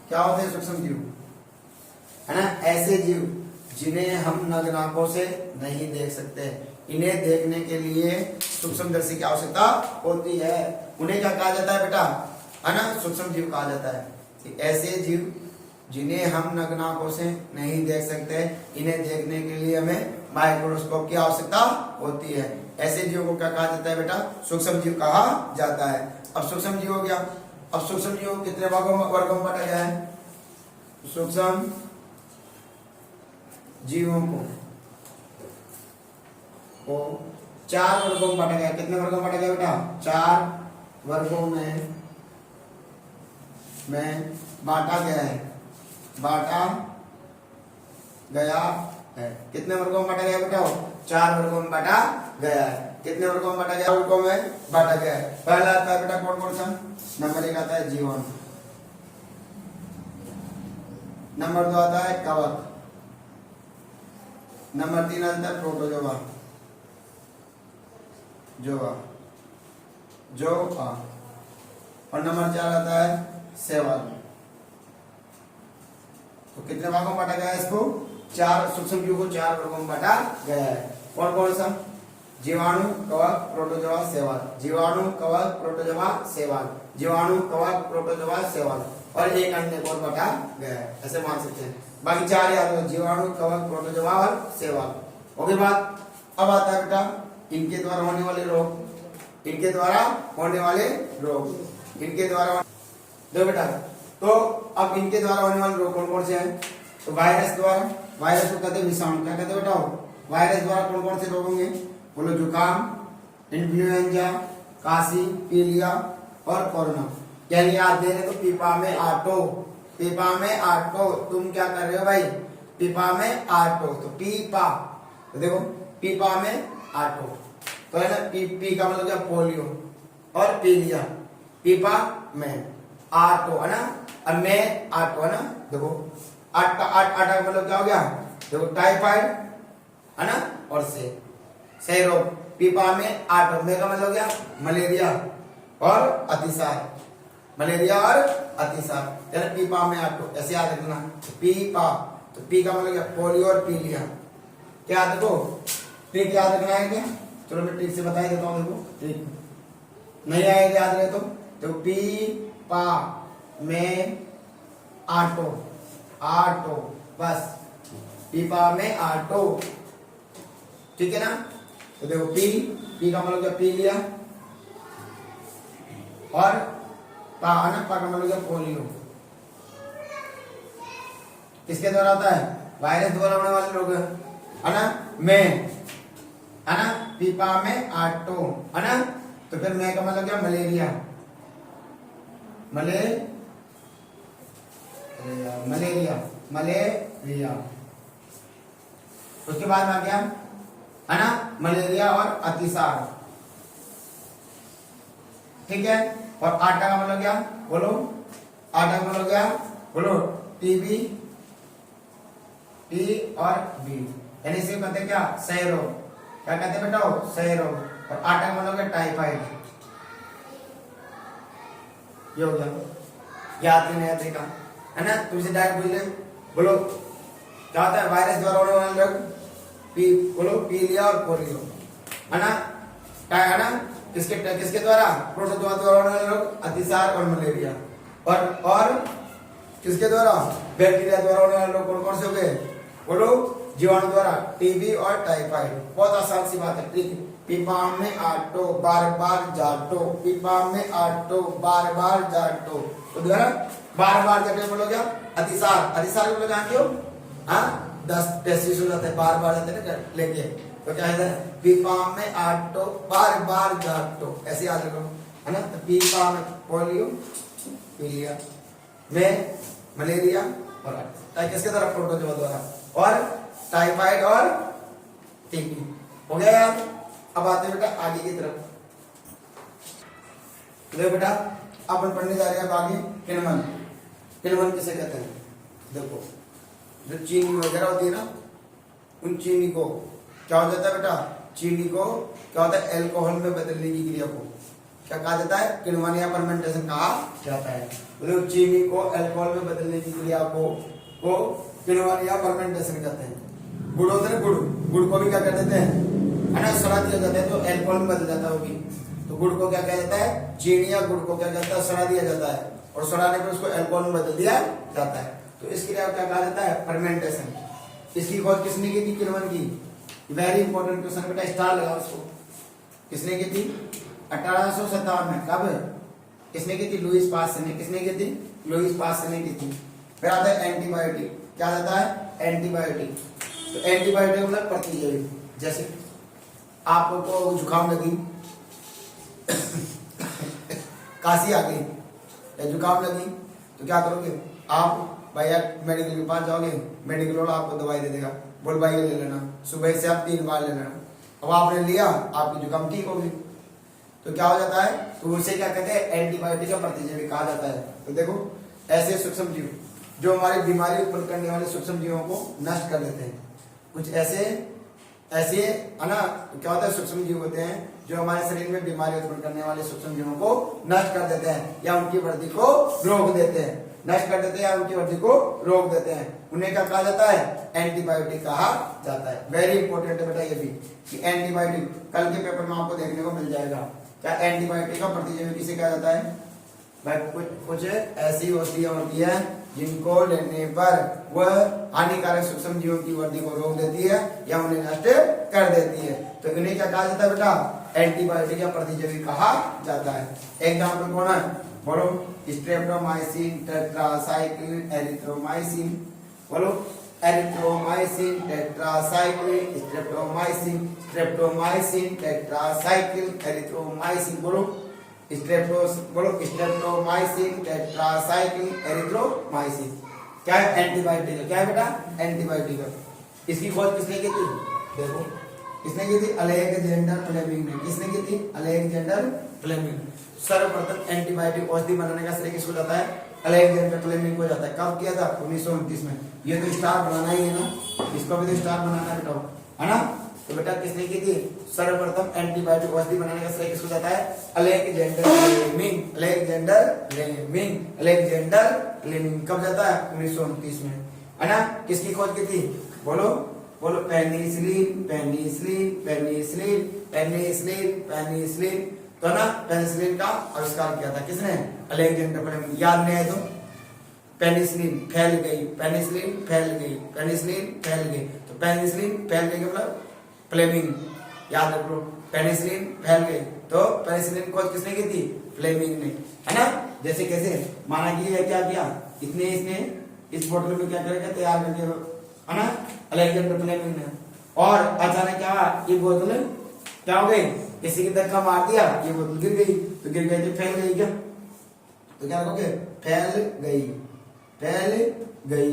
[SPEAKER 1] क्या होते हैं सूक्ष्म जीव, है ना, ऐसे जीव जिन्हें हम नग्न आंखों से नहीं देख सकते। इन्हें देखने के लिए सूक्ष्मदर्शी की आवश्यकता होती है। उन्हें क्या कहा जाता है बेटा, है ना, सूक्ष्म जीव कहा जाता है। ऐसे जीव जिन्हें हम नग्न आंखों से नहीं देख सकते, इन्हें देखने के लिए हमें माइक्रोस्कोप की आवश्यकता होती है। ऐसे जीवों को क्या कहा जाता है बेटा, सूक्ष्म जीव कहा जाता है। अब सूक्ष्म जीव हो गया। अब सूक्ष्म जीव कितने वर्गों में बांटा गया है, सूक्ष्म जीवों को 4 वर्गों में बांटा गया। कितने वर्गों में बांटा गया बेटा, 4 वर्गों में बांटा गया है, बांटा गया है। कितने वर्गों में बांटा गया बेटा, 4 वर्गों में बांटा गया है। कितने वर्गों में बांटा गया, वर्गों में बांटा गया है। पहला आता है बेटा कौन कौन सा, नंबर 1 आता है जीवाणु, नंबर 2 आता है कवक, नंबर 3 आता है प्रोटोजोआ, और नंबर 4 आता है शैवाल। तो कितने भागों में बांटा गया है इसको, 4 सूक्ष्म जीवों को 4 वर्गों में बांटा गया है। कौन कौन सा, जीवाणु, कवक, प्रोटोजोआ, शैवाल। जीवाणु, कवक, प्रोटोजोआ, शैवाल। जीवाणु, कवक, प्रोटोजोआ, शैवाल। और एक अन्य को बांटा गया है, ऐसे मान सकते हैं। बाकी 4 याद रखो, जीवाणु, कवक, प्रोटोजोआ और शैवाल। ओके बात। अब आता है बेटा इनके द्वारा होने वाले रोग, इनके द्वारा होने वाले रोग, इनके द्वारा दो बेटा। तो अब इनके द्वारा होने वाले रोग कौन कौन से हैं, तो वायरस द्वारा, वायरस को कहते हैं विषाणु। क्या कहते हैं बेटा, वायरस द्वारा कौन कौन से रोग होंगे, बोलो, जुकाम, इन्फ्लुएंजा, काशी, पीलिया और कोरोना। यानी याद दे रहे तो पीपा में आटो, पीपा में आटो। तुम क्या कर रहे हो भाई, पीपा में आटो, तो पीपा, तो देखो पीपा में आटो, तो है ना, पी का मतलब क्या, पोलियो और पीलिया। पीपा में आटो, है ना, और में आटो, है ना। देखो आटा का मतलब क्या हो गया, देखो टाइफाइड, है ना, और से रोग। पीपा में आटो, में का मतलब हो गया मलेरिया और अतिसार, मलेरिया और अतिसार, यानी पीपा में आटो। ऐसे याद रखना, पीपा, तो पी का मतलब क्या, पोलियो और पीलिया। क्या देखो ट्रिक याद रखना है क्या, चलो मैं ट्रिक से बता देता हूँ। देखो ट्रिक नहीं आएगा याद रहे तो पीपा में आटो, आटो, बस पीपा में आटो, ठीक है ना। तो देखो पी का मतलब क्या, पीलिया, और पा है ना, पा का मतलब क्या पोलियो। किसके द्वारा होता है? वायरस द्वारा होने वाले रोग है ना। में है ना, पीपा में आटो है ना। तो फिर में का मतलब क्या? Malaria, malaria, malaria. उसके बाद में आ गया है ना मलेरिया और अतिसार, ठीक है। और आटा का मतलब क्या? बोलो, आटा का मतलब क्या? बोलो, टीबी, टी और बी, यानी इसे कहते हैं क्या? क्षय रोग। क्या कहते हैं बेटा? क्षय रोग। और आटा का मतलब क्या? टाइफाइड। ये हो गया, याद ही नहीं आते का है ना। तुमसे डायरेक्ट पूछ ले, बोलो क्या होता है वायरस द्वारा होने वाला रोग? बोलो पीलिया और पोलियो है ना, है ना। किसके द्वारा? प्रोटोजोआ द्वारा होने वाले रोग अतिसार और मलेरिया। और किसके द्वारा? बैक्टीरिया द्वारा होने वाले रोग कौन कौन से हो गए? बोलो जीवाणु द्वारा टीबी और टाइफाइड। बहुत आसान सी बात है, ठीक। पीपा में आटो बार बार जाटो, पीपा में आटो बार बार जाटो। तो द्वारा बार बार जाटे बोलो क्या? अतिसार। अतिसार को जानते हो? हाँ, 10 टेस्टिस हो जाते हैं, बार बार जाते हैं ना लेके। तो क्या है? पीपा में आटो बार बार जाटो, ऐसे याद रखो है ना। तो पीपा में पोलियो, पीलिया, में मलेरिया और किसके द्वारा? प्रोटोजोआ द्वारा। और टाइफाइड और टीबी हो गया यार। अब आते हैं बेटा आगे की तरफ। देखो बेटा अपन पढ़ने जा रहे हैं अब आगे किण्वन। किण्वन किसे कहते हैं? देखो जो चीनी वगैरह होती है ना, उन चीनी को क्या हो जाता है बेटा? चीनी को क्या होता है? एल्कोहल में बदलने की क्रिया को क्या कहा जाता है? किण्वन या फर्मेंटेशन कहा जाता है। तो चीनी को एल्कोहल में बदलने की क्रिया को किण्वन या फर्मेंटेशन कहते हैं। गुड़ होता है ना, गुड़ को भी क्या कर देते हैं है ना, सड़ा दिया जाता है तो एल्कोहल में बदल जाता है वो भी। तो गुड़ को क्या कहा जाता है? चीनी या गुड़ को क्या कहता है? सड़ा दिया जाता है, और सड़ाने पर उसको एल्कोहल में बदल दिया जाता है। तो इस क्रिया को क्या कहा जाता है? फर्मेंटेशन। इसकी खोज किसने की थी? किण्वन की। वेरी इंपॉर्टेंट क्वेश्चन बेटा, स्टार लगाओ उसको। किसने की थी? 1857 में। कब? किसने की थी? लुईस पास्चर ने। किसने की थी? लुईस पास्चर ने की थी। फिर आता है एंटीबायोटिक। क्या आता है? एंटीबायोटिक। तो एंटीबायोटिक मतलब प्रतिजैविक। जैसे आपको जुकाम लगी, काशी आ गई या जुकाम लगी, तो क्या करोगे आप? भैया मेडिकल के पास जाओगे, मेडिकल वाला आपको दवाई दे देगा, बोल भाई ये ले लेना, सुबह से आप 3 बार ले लेना। अब आपने लिया, आपकी जुकाम ठीक होगी। तो क्या हो जाता है? तो उसे क्या कहते हैं? एंटीबायोटिक का प्रतिजैविक कहा जाता है। तो देखो ऐसे सूक्ष्म जीव जो हमारी बीमारी उत्पन्न करने वाले सूक्ष्म जीवों को नष्ट कर देते हैं। कुछ ऐसे है ना, क्या होता है? सूक्ष्म जीव होते हैं जो हमारे शरीर में बीमारी उत्पन्न करने वाले सूक्ष्म जीवों को नष्ट कर देते हैं या उनकी वृद्धि को रोक देते हैं। नष्ट कर देते हैं या उनकी वृद्धि को रोक देते हैं, उन्हें क्या कहा जाता है? एंटीबायोटिक कहा जाता है। वेरी इंपॉर्टेंट है बेटा ये भी कि एंटीबायोटिक कल के पेपर में आपको देखने को मिल जाएगा। क्या एंटीबायोटिक का प्रतिजैविक किसे कहा जाता है? भाई कुछ ऐसी औषधियां होती है जिनको लेने पर वह हानिकारक सूक्ष्म जीवों की वृद्धि को रोक देती है या उन्हें नष्ट कर देती है। तो इन्हें क्या कहा जाता है बेटा? एंटीबायोटिक या प्रतिजैविक कहा जाता है। एग्जाम्पल कौन है? बोलो स्ट्रेप्टोमाइसिन, टेट्रासाइक्लिन, एरिथ्रोमाइसिन। बोलो erythromycin, tetracycline, streptomycin, streptomycin, tetracycline, erythromycin. बोलो स्ट्रेप्टोमाइसिन, टेट्रासाइक्लिन, एरिथ्रोमाइसिन। क्या है? एंटीबायोटिक है। क्या है बेटा? एंटीबायोटिक है। इसकी खोज किसने की थी? देखो किसने की थी? अलेक्जेंडर फ्लेमिंग ने। किसने की थी? Alexander Fleming. सर्वप्रथम एंटीबायोटिक औषधि बनाने का श्रेय किसको जाता है? अलेक्जेंडर फ्लेमिंग को जाता है। कब किया था? 1929 में। ये तो स्टार बनाना ही है ना, इसको भी तो स्टार बनाना बेटा है ना। तो बेटा किसने की थी? सर्वप्रथम एंटीबायोटिक औषधि बनाने का श्रेय किसको जाता है? Alexander Fleming. Alexander Fleming, Alexander Fleming. कब जाता है? 1929 में, है ना। किसकी खोज की थी? बोलो बोलो penicillin, penicillin, penicillin, penicillin, penicillin. तो ना पेनिसिलिन का आविष्कार किया था किसने? Alexander Fleming. याद नहीं है तो पेनिसिलिन फैल गई, पेनिसिलिन फैल गई, पेनिसिलिन फैल गई। तो पेनिसिलिन फैल गई मतलब फ्लेमिंग। याद रखो पेनिसिलिन फैल गई। तो पेनिसिलिन खोज किसने की थी? फ्लेमिंग ने, है ना। जैसे कैसे माना कि ये क्या किया, इसने इस बोतल में क्या करेगा, तैयार करके, है ना, अलेक्जेंडर फ्लेमिंग ने। और अचानक क्या हुआ, ये बोतल क्या हो गई, किसी की धक्का मार दिया, ये बोतल गिर गई। तो गिर गई तो फैल गई क्या, तो क्या कहोगे, फैल गई, फैल गई।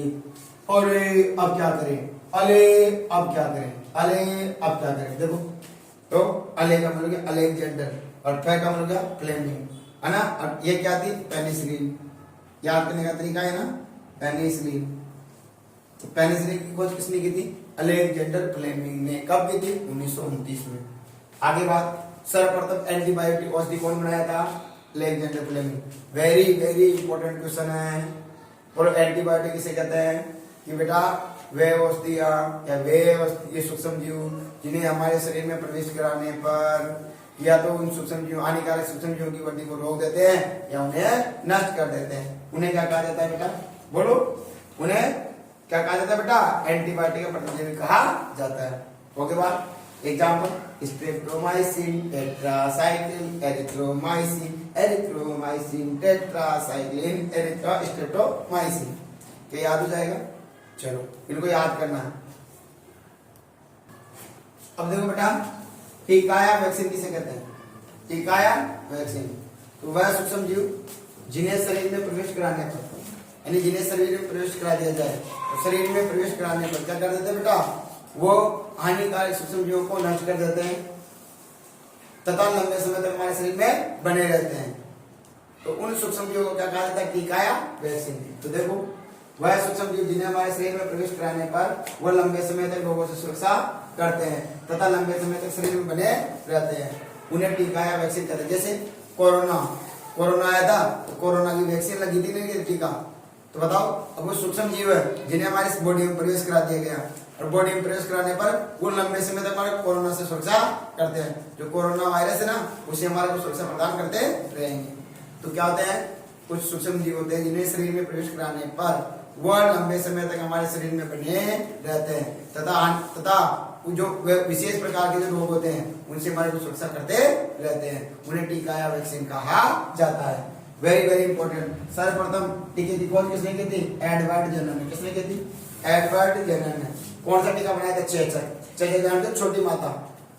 [SPEAKER 1] अरे अब क्या करें, अले अब क्या करें, अले अब क्या करें। देखो तो अले का मतलब क्या, अलेक्जेंडर, और फै का मतलब क्या, फ्लेमिंग, है ना। और ये क्या थी, पेनिसिलिन। याद करने का तरीका है ना, पेनिसिलिन। तो पेनिसिलिन की खोज किसने की थी, अलेक्जेंडर फ्लेमिंग ने। कब की थी, 1929 में। आगे बात, सर्वप्रथम एंटीबायोटिक औषधि कौन बनाया था, Alexander Fleming. Very very important question है। और एंटीबायोटिक किसे कहते हैं, कि बेटा वे औषधियां या वे ये सूक्ष्म जीव जिन्हें हमारे शरीर में प्रवेश कराने पर या तो उन सूक्ष्म जीव हानिकारक सूक्ष्म जीवों की वृद्धि को रोक देते हैं या उन्हें नष्ट कर देते हैं, उन्हें क्या कहा जाता है बेटा, बोलो, उन्हें क्या कहा जाता है बेटा, एंटीबायोटिक का प्रतिजैविक कहा जाता है। ओके बात, example, streptomycin, tetracycline, erythromycin, tetracycline, streptomycin. क्या याद हो जाएगा, चलो इनको याद करना है। अब देखो बेटा, टीकाया वैक्सीन किसे कहते हैं, टीकाया वैक्सीन। तो वह सूक्ष्म जीव जिन्हें शरीर में प्रवेश कराने पर, यानी जिन्हें शरीर में प्रवेश करा दिया जाए, तो शरीर में प्रवेश कराने पर क्या कर देते हैं बेटा, वो हानिकारक सूक्ष्म जीवों को नष्ट कर देते हैं तथा लंबे समय तक हमारे शरीर में बने रहते हैं। तो उन सूक्ष्म जीवों को क्या कहा जाता है, टीकाया वैक्सीन। तो देखो, वह सूक्ष्म जीव जिन्हें हमारे शरीर में प्रवेश कराने पर वो लंबे समय तक रोगों से सुरक्षा करते हैं तथा लंबे समय तक शरीर में बने रहते हैं, उन्हें टीकाया वैक्सीन कहते हैं। जैसे कोरोना आया था, तो कोरोना की वैक्सीन लगी थी, नहीं टीका। तो बताओ, अब वो सूक्ष्म जीव है जिन्हें हमारी बॉडी में प्रवेश करा दिया गया, और बॉडी में प्रवेश कराने पर वो लंबे समय तक हमारे कोरोना से सुरक्षा करते हैं। जो कोरोना वायरस है ना, उसे हमारे को सुरक्षा प्रदान करते रहेंगे। तो क्या होते हैं, कुछ सूक्ष्म जीव होते हैं जिन्हें शरीर में प्रवेश कराने पर वह लंबे समय तक हमारे शरीर में बने रहते हैं तथा जो विशेष प्रकार के जो रोग होते हैं उनसे हमारे को सुरक्षा करते रहते हैं, उन्हें टीका या वैक्सीन कहा जाता है। Very very important. सर्वप्रथम टीके की खोज किसने की थी, एडवर्ड जेनर ने। किसने की थी, एडवर्ड जेनर ने। कौन सा टीका बनाया था, चेचक जानते, छोटी माता,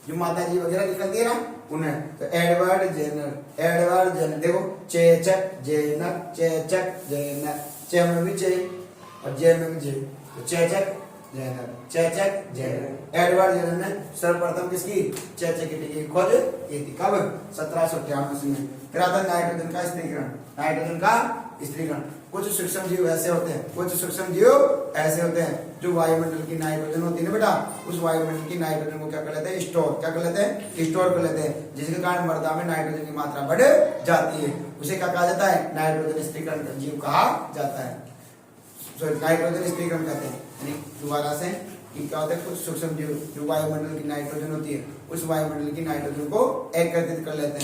[SPEAKER 1] जो माता जी वगैरह निकलती है ना, उन्हें। तो एडवर्ड जेनर देखो, चेचक जेनर, चे में भी चे और जे में भी जे, तो चेचक जेनर। एडवर्ड जेनर ने सर्वप्रथम किसकी, चेचक की टीके की खोज की थी। कब, 1798 में। फिर आता नाइट्रोजन का स्त्रीकरण। कुछ सूक्ष्म जीव ऐसे होते हैं, जो वायुमंडल की नाइट्रोजन होती है ना बेटा, उस वायुमंडल की नाइट्रोजन को क्या कर लेते हैं, स्टोर कर लेते हैं, जिसके कारण मृदा में नाइट्रोजन की मात्रा बढ़ जाती है। उसे क्या कहा जाता है, नाइट्रोजन स्त्रीकरण जीव कहा जाता है। नाइट्रोजन स्त्रीकरण कहते हैं। यानी दोबारा से कि क्या होता है, कुछ सूक्ष्म जीव जो वायुमंडल की नाइट्रोजन होती है, उस वायुमंडल की नाइट्रोजन को एकत्रित कर लेते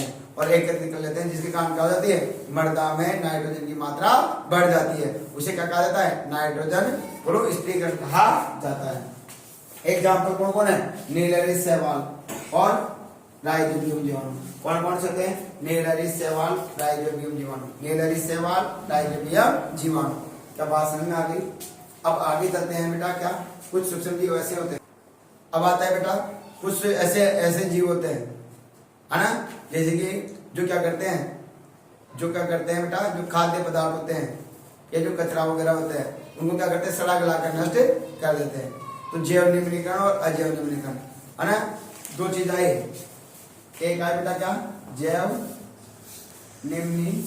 [SPEAKER 1] हैं, जिसके कारण क्या हो जाती है, मृदा में नाइट्रोजन की मात्रा बढ़ जाती है। उसे क्या कहा जाता है, नाइट्रोजन स्त्रीकरण कहा जाता है। एग्जाम्पल कौन है, नीलरी शैवाल और राइजोबियम जीवाणु। कौन से होते हैं, नीलरी शैवाल, राइजोबियम जीवाणु। क्या बात समझ में आ गई। अब आगे चलते हैं बेटा, क्या कुछ सूक्ष्म जीव ऐसे होते हैं। अब आता है बेटा, कुछ ऐसे जीव होते हैं, है ना, जैसे कि जो क्या करते हैं बेटा, जो खाद्य पदार्थ होते हैं या जो कचरा वगैरह होता है, उनको क्या करते हैं, सड़ा गला कर नष्ट कर देते हैं। तो जैव निम्नीकरण और अजैव निम्नीकरण, है ना, दो चीज आई। एक आया बेटा क्या, जैव निम्नीकरण,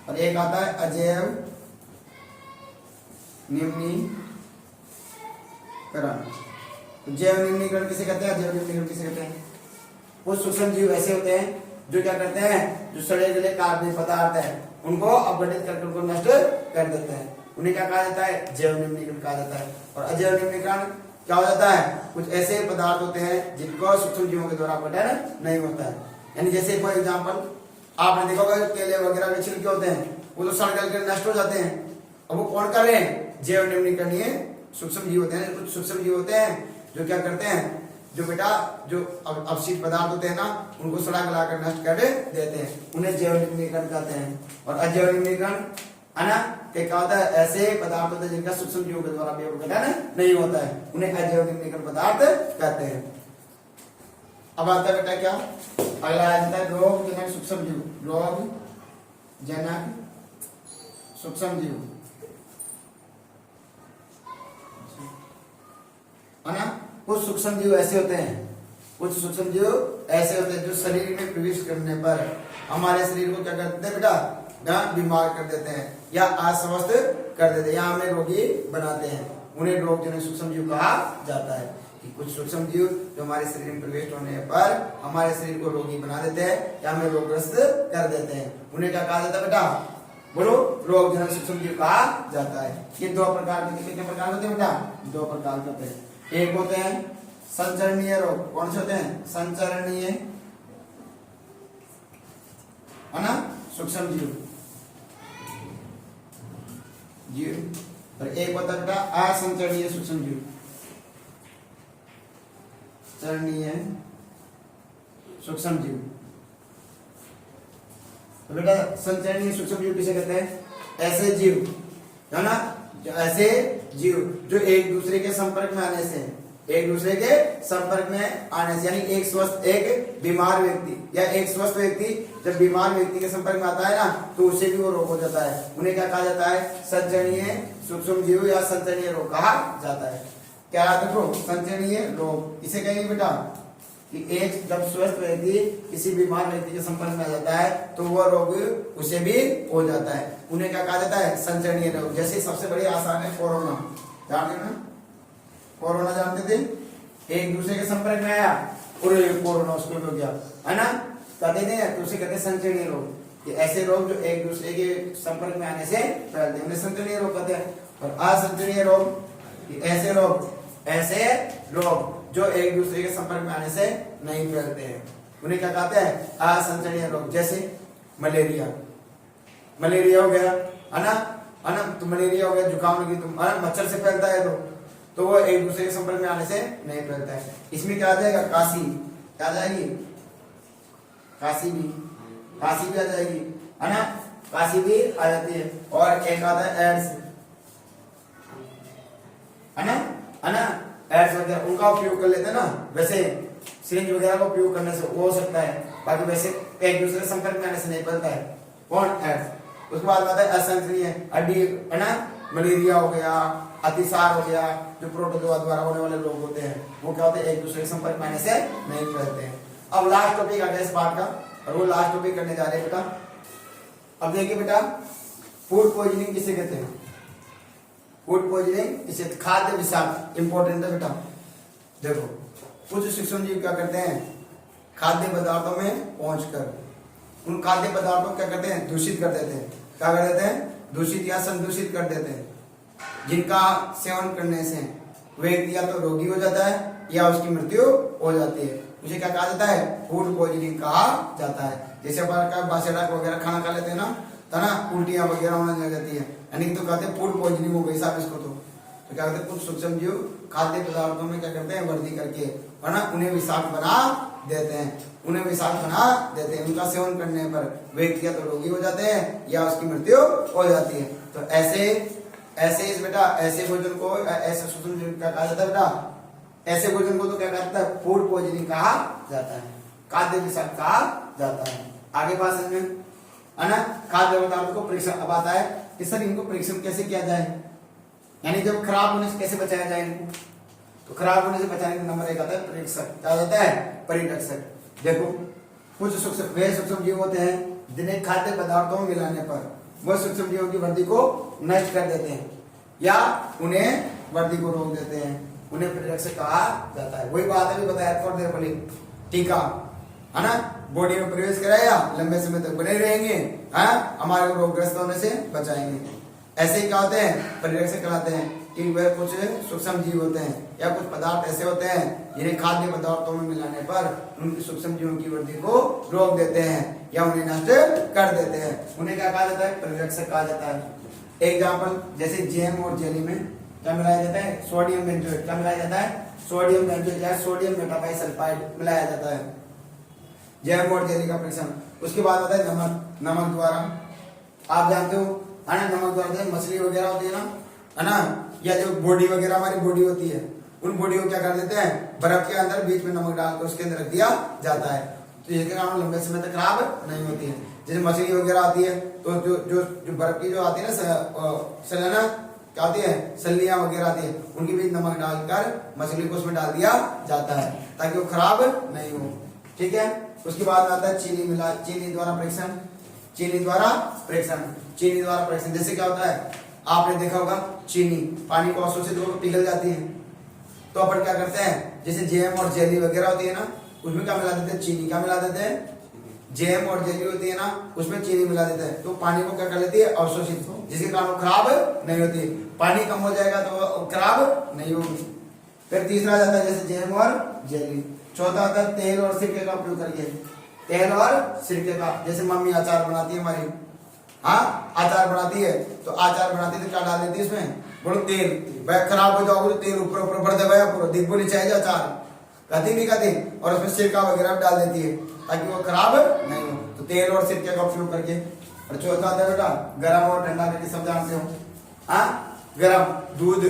[SPEAKER 1] और एक आता है अजैव निम्नीकरण। जैव निम्नीकरण किसे कहते हैं, अजैव निम्नीकरण किसे कहते हैं, कुछ सूक्ष्म जीव ऐसे होते हैं जो क्या करते हैं, जो सड़े गले कार्बनिक पदार्थ है उनको अपघटित करके उनको नष्ट कर देते हैं, उन्हें क्या कहा जाता है, जैव निम्नीकरण कहा जाता है। और अजैव निम्नीकरण क्या हो जाता है, कुछ ऐसे पदार्थ होते हैं जिनको सूक्ष्म जीवों के द्वारा अपघटन नहीं होता है। यानी जैसे फॉर एग्जाम्पल आपने देखा होगा, केले वगैरह के छिलके होते हैं, वो तो सड़ गल के नष्ट हो जाते हैं। अब वो कौन कर रहे हैं, जैव निम्नीकरणीय सूक्ष्म जीव होते हैं। कुछ सूक्ष्म जीव होते हैं जो क्या करते हैं, जो बेटा जो अवशिष्ट पदार्थ होते हैं ना उनको सड़ा गला कर नष्ट कर देते हैं, उन्हें जैव निम्नीकरण कहते हैं। और अजैव निम्नीकरण है ना क्या होता है, ऐसे पदार्थ होते हैं जिनका सूक्ष्म जीवों के द्वारा विघटन नहीं होता है, उन्हें अजैव निम्नीकरण पदार्थ कहते हैं। अब आता है बेटा क्या, अगला आ जाता है रोग जनक सूक्ष्म जीव, रोग जनक सूक्ष्म जीव है ना। कुछ सूक्ष्म जीव ऐसे होते हैं, कुछ सूक्ष्म जीव ऐसे होते हैं जो शरीर में प्रवेश करने पर हमारे शरीर को क्या कर देते हैं बेटा, बीमार कर देते हैं या अस्वस्थ कर देते हैं या हमें रोगी बनाते हैं, उन्हें रोगजनक सूक्ष्म जीव कहा जाता है। कि कुछ सूक्ष्म जीव जो हमारे शरीर में प्रवेश होने पर हमारे शरीर को रोगी बना देते हैं या हमें रोगग्रस्त कर देते हैं, उन्हें क्या कहा जाता है बेटा, बोलो, रोगजनक सूक्ष्म जीव कहा जाता है। ये दो प्रकार के, कितने प्रकार होते हैं बेटा, दो प्रकार के होते हैं। एक होते हैं संचरणीय रोग, कौन से होते हैं, संचरणीय है ना सूक्ष्म जीव, और एक होता है बेटा असंचरणीय सूक्ष्म जीव, चरणीय सूक्ष्म जीव। तो बेटा संचरणीय सूक्ष्म जीव किसे कहते हैं, ऐसे जीव है ना, ऐसे जीव जो एक दूसरे के संपर्क में आने से, एक दूसरे के संपर्क में आने से, यानी एक स्वस्थ, एक बीमार व्यक्ति या एक स्वस्थ व्यक्ति जब बीमार व्यक्ति के संपर्क में आता है ना तो उससे भी वो रोग हो जाता है, उन्हें क्या कहा जाता है, संचरणीय सूक्ष्म जीव या संचरणीय रोग कहा जाता है। क्या देखो संचरणीय रोग इसे कहेंगे बेटा कि एक जब स्वस्थ व्यक्ति किसी बीमार व्यक्ति के संपर्क में आ जाता है तो वह रोग उसे भी हो जाता है, उन्हें क्या कहा जाता है, संचरणीय रोग। जैसे सबसे बड़ी आसान है कोरोना, जानते ना, कोरोना जानते थे, एक दूसरे के संपर्क में आया और कोरोना उसको हो गया है ना, कहते थे तो उसे कहते हैं संचरणीय रोग। ये ऐसे रोग जो एक दूसरे के संपर्क में आने से फैलते हैं उन्हें संचरणीय रोग कहते हैं। और असंचरणीय रोग ऐसे रोग जो एक दूसरे के संपर्क में आने से नहीं फैलते हैं, उन्हें क्या कहते हैं, असंचरणीय रोग। जैसे मलेरिया, मलेरिया हो गया है ना, तो मलेरिया हो गया, जुकाम लगी तो मच्छर से फैलता है तो वो एक दूसरे के संपर्क में आने से नहीं फैलता है। इसमें क्या आ जाएगा, काशी, क्या आ जाएगी, काशी भी आ जाएगी है ना, काशी भी आ जाती है। और एक आता है एड्स है ना, एड्स वगैरह उनका उपयोग कर लेते हैं ना, वैसे सिरिंज वगैरह का उपयोग करने से वो हो सकता है, बाकी वैसे एक दूसरे के संपर्क में आने से नहीं फैलता है, कौन, एड्स। उसके बाद आता है असंचरणीय हड्डी है ना, मलेरिया हो गया, अतिसार हो गया, जो प्रोटोजोआ द्वारा होने वाले रोग होते हैं वो क्या होते हैं, एक दूसरे के संपर्क में आने से नहीं फैलते हैं। अब लास्ट टॉपिक आ गया इस पार्ट का, और वो लास्ट टॉपिक करने जा रहे हैं बेटा। अब देखिए बेटा, फूड पॉइजनिंग किसे कहते हैं, फूड पॉइजनिंग इसे खाद्य विषाक्त, इंपॉर्टेंट है बेटा। देखो कुछ सूक्ष्म जीव क्या करते हैं, खाद्य पदार्थों में पहुंचकर उन खाद्य पदार्थों को क्या करते हैं, दूषित कर देते हैं, क्या कर देते हैं, दूषित या संदूषित कर देते हैं, जिनका सेवन करने से व्यक्ति या तो रोगी हो जाता है या उसकी मृत्यु हो जाती है, उसे क्या कहा जाता है, फूड पॉइजनिंग कहा जाता है। जैसे अपन बासेड़ा वगैरह खाना खा लेते हैं ना, तो ना उल्टियां वगैरह होने लग जाती है, यानी तो कहते हैं फूड पॉइजनिंग हो गई साहब इसको। तो क्या कहते हैं, कुछ सूक्ष्म जीव खाद्य पदार्थों में क्या करते हैं, वृद्धि करके है ना उन्हें विषाक्त बना देते हैं, उनका सेवन करने पर व्यक्ति या तो रोगी हो जाते हैं या उसकी मृत्यु हो जाती है। तो ऐसे इस बेटा ऐसे भोजन को, ऐसे सूक्ष्म जीव क्या कहा जाता है बेटा, ऐसे भोजन को तो क्या कहता है, फूड पॉइजनिंग कहा जाता है, खाद्य विषाक्त कहा जाता है। आगे बात समझ में है ना। खाद्य पदार्थों को परीक्षण, अब आता है कि सर इनको परीक्षण कैसे किया जाए, यानी जब खराब होने से कैसे बचाया जाए इनको। तो खराब होने से बचाने का नंबर एक आता है परीक्षक, क्या होता है, परिरक्षक। देखो कुछ सूक्ष्म जीव होते हैं जिन्हें खाद्य पदार्थों में मिलाने पर वह सूक्ष्म जीवों की वृद्धि को नष्ट कर देते हैं या उन्हें वृद्धि को रोक देते हैं, उन्हें परिरक्षक कहा जाता है। वही बात है बताया थोड़ी देर पहले, टीका है ना, बॉडी में प्रवेश कराया, लंबे समय तक बने रहेंगे, हमारे को रोगग्रस्त होने से बचाएंगे। ऐसे ही क्या होते हैं, परिरक्षक कहलाते हैं कि वे कुछ सूक्ष्म जीव होते हैं या कुछ पदार्थ ऐसे होते हैं जिन्हें खाद्य पदार्थों में मिलाने पर उनकी सूक्ष्म जीवों की वृद्धि को रोक देते हैं या उन्हें नष्ट कर देते हैं, उन्हें क्या कहा जाता है, परिरक्षक कहा जाता है। एग्जाम्पल जैसे जैम और जेली में क्या मिलाया जाता है? Sodium benzoate. क्या मिलाया जाता है? सोडियम बेंजोएट या सोडियम मेटाबाइसल्फाइड मिलाया जाता है। जैम और जेली का परीक्षण। उसके बाद आता है नमक। नमक द्वारा आप जानते हो है ना, नमक द्वारा मछली वगैरह होती है ना, है ना, या जो बॉडी वगैरह हमारी बॉडी होती है, उन बॉडी को क्या कर देते हैं, बर्फ के अंदर बीच में नमक डालकर उसके अंदर रख दिया जाता है, तो ये कारण लंबे समय तक खराब नहीं होती है। जैसे मछली वगैरह आती है तो जो जो जो बर्फ की जो आती है ना सलाना क्या आती है, सलियां वगैरह आती है, उनके बीच नमक डालकर मछली को उसमें डाल दिया जाता है ताकि वो खराब नहीं हो। ठीक है। उसके बाद आता है चीनी मिला, चीनी द्वारा परीक्षण। चीनी द्वारा परीक्षण, चीनी द्वारा परीक्षण जैसे क्या होता है, आपने देखा होगा चीनी पानी को अवशोषित होकर पिघल जाती है, तो अपन क्या करते हैं, जैसे जैम और जेली वगैरह होती है ना, उसमें क्या मिला देते हैं, चीनी। क्या मिला देते हैं? जैम और जेली होती है ना, उसमें चीनी मिला देते हैं, तो पानी को क्या कर लेती है, अवशोषित, जिसके कारण वो खराब नहीं होती। पानी कम हो जाएगा तो खराब नहीं होगी। फिर तीसरा जाता है जैसे जैम और जेली। चौथा आता है तेल और सिरके का उपयोग करके। तेल और सिरके का, जैसे मम्मी अचार बनाती है हमारी, हाँ अचार बनाती है, तो अचार बनाती है तो क्या डाल देती है इसमें, बोलो तेल। वह खराब हो जाओगे तो तेल ऊपर ऊपर बढ़ दे, पूरा दिखो नहीं चाहिए अचार, कहती नहीं कहती, और उसमें सिरका वगैरह डाल देती है ताकि वो खराब नहीं हो, तो तेल और सिरके का उपयोग करके। और चौथा आता है बेटा गर्म और ठंडा करके, सब जानते हो, हाँ गर्म दूध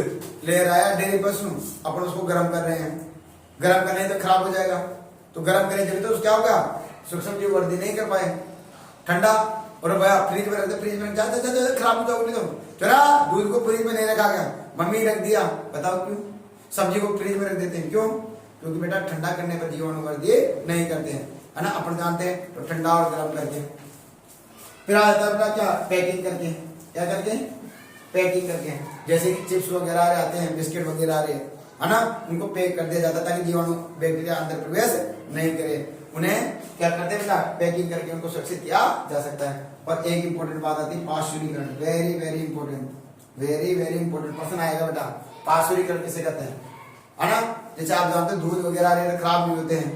[SPEAKER 1] ले रहा है डेयरी पशु, अपन उसको गर्म कर रहे हैं, गर्म करने तो खराब हो जाएगा, तो गर्म करें जब तो क्या होगा, सूक्ष्म जीव वृद्धि नहीं कर पाए। ठंडा और भैया फ्रिज में रखते, फ्रिज में जाते जाते खराब हो जाओगे, तो चला दूध को फ्रिज में नहीं रखा गया, मम्मी रख दिया, बताओ क्यों? सब्जी को फ्रिज में रख देते हैं, क्यों? क्योंकि बेटा ठंडा करने पर जीवाणु वृद्धि नहीं करते हैं, है ना, अपन जानते हैं, तो ठंडा और गर्म करके। फिर आ जाता है बेटा क्या, पैकिंग करके। क्या करके? पैकिंग करके, जैसे कि चिप्स वगैरह आते हैं, बिस्किट वगैरह आ रहे हैं, है ना, उनको पैक कर दिया जाता है ताकि जीवाणु बैक्टीरिया अंदर प्रवेश नहीं करे। उन्हें क्या करते हैं, पैकिंग करके उनको सुरक्षित किया जा सकता है। और एक इंपॉर्टेंट बात आती है पार्श्वीकरण, very very important, very very important question आएगा बेटा, पार्श्वीकरण किसे कहते हैं, है ना। जैसे आप जानते हैं दूध वगैरह खराब नहीं होते हैं,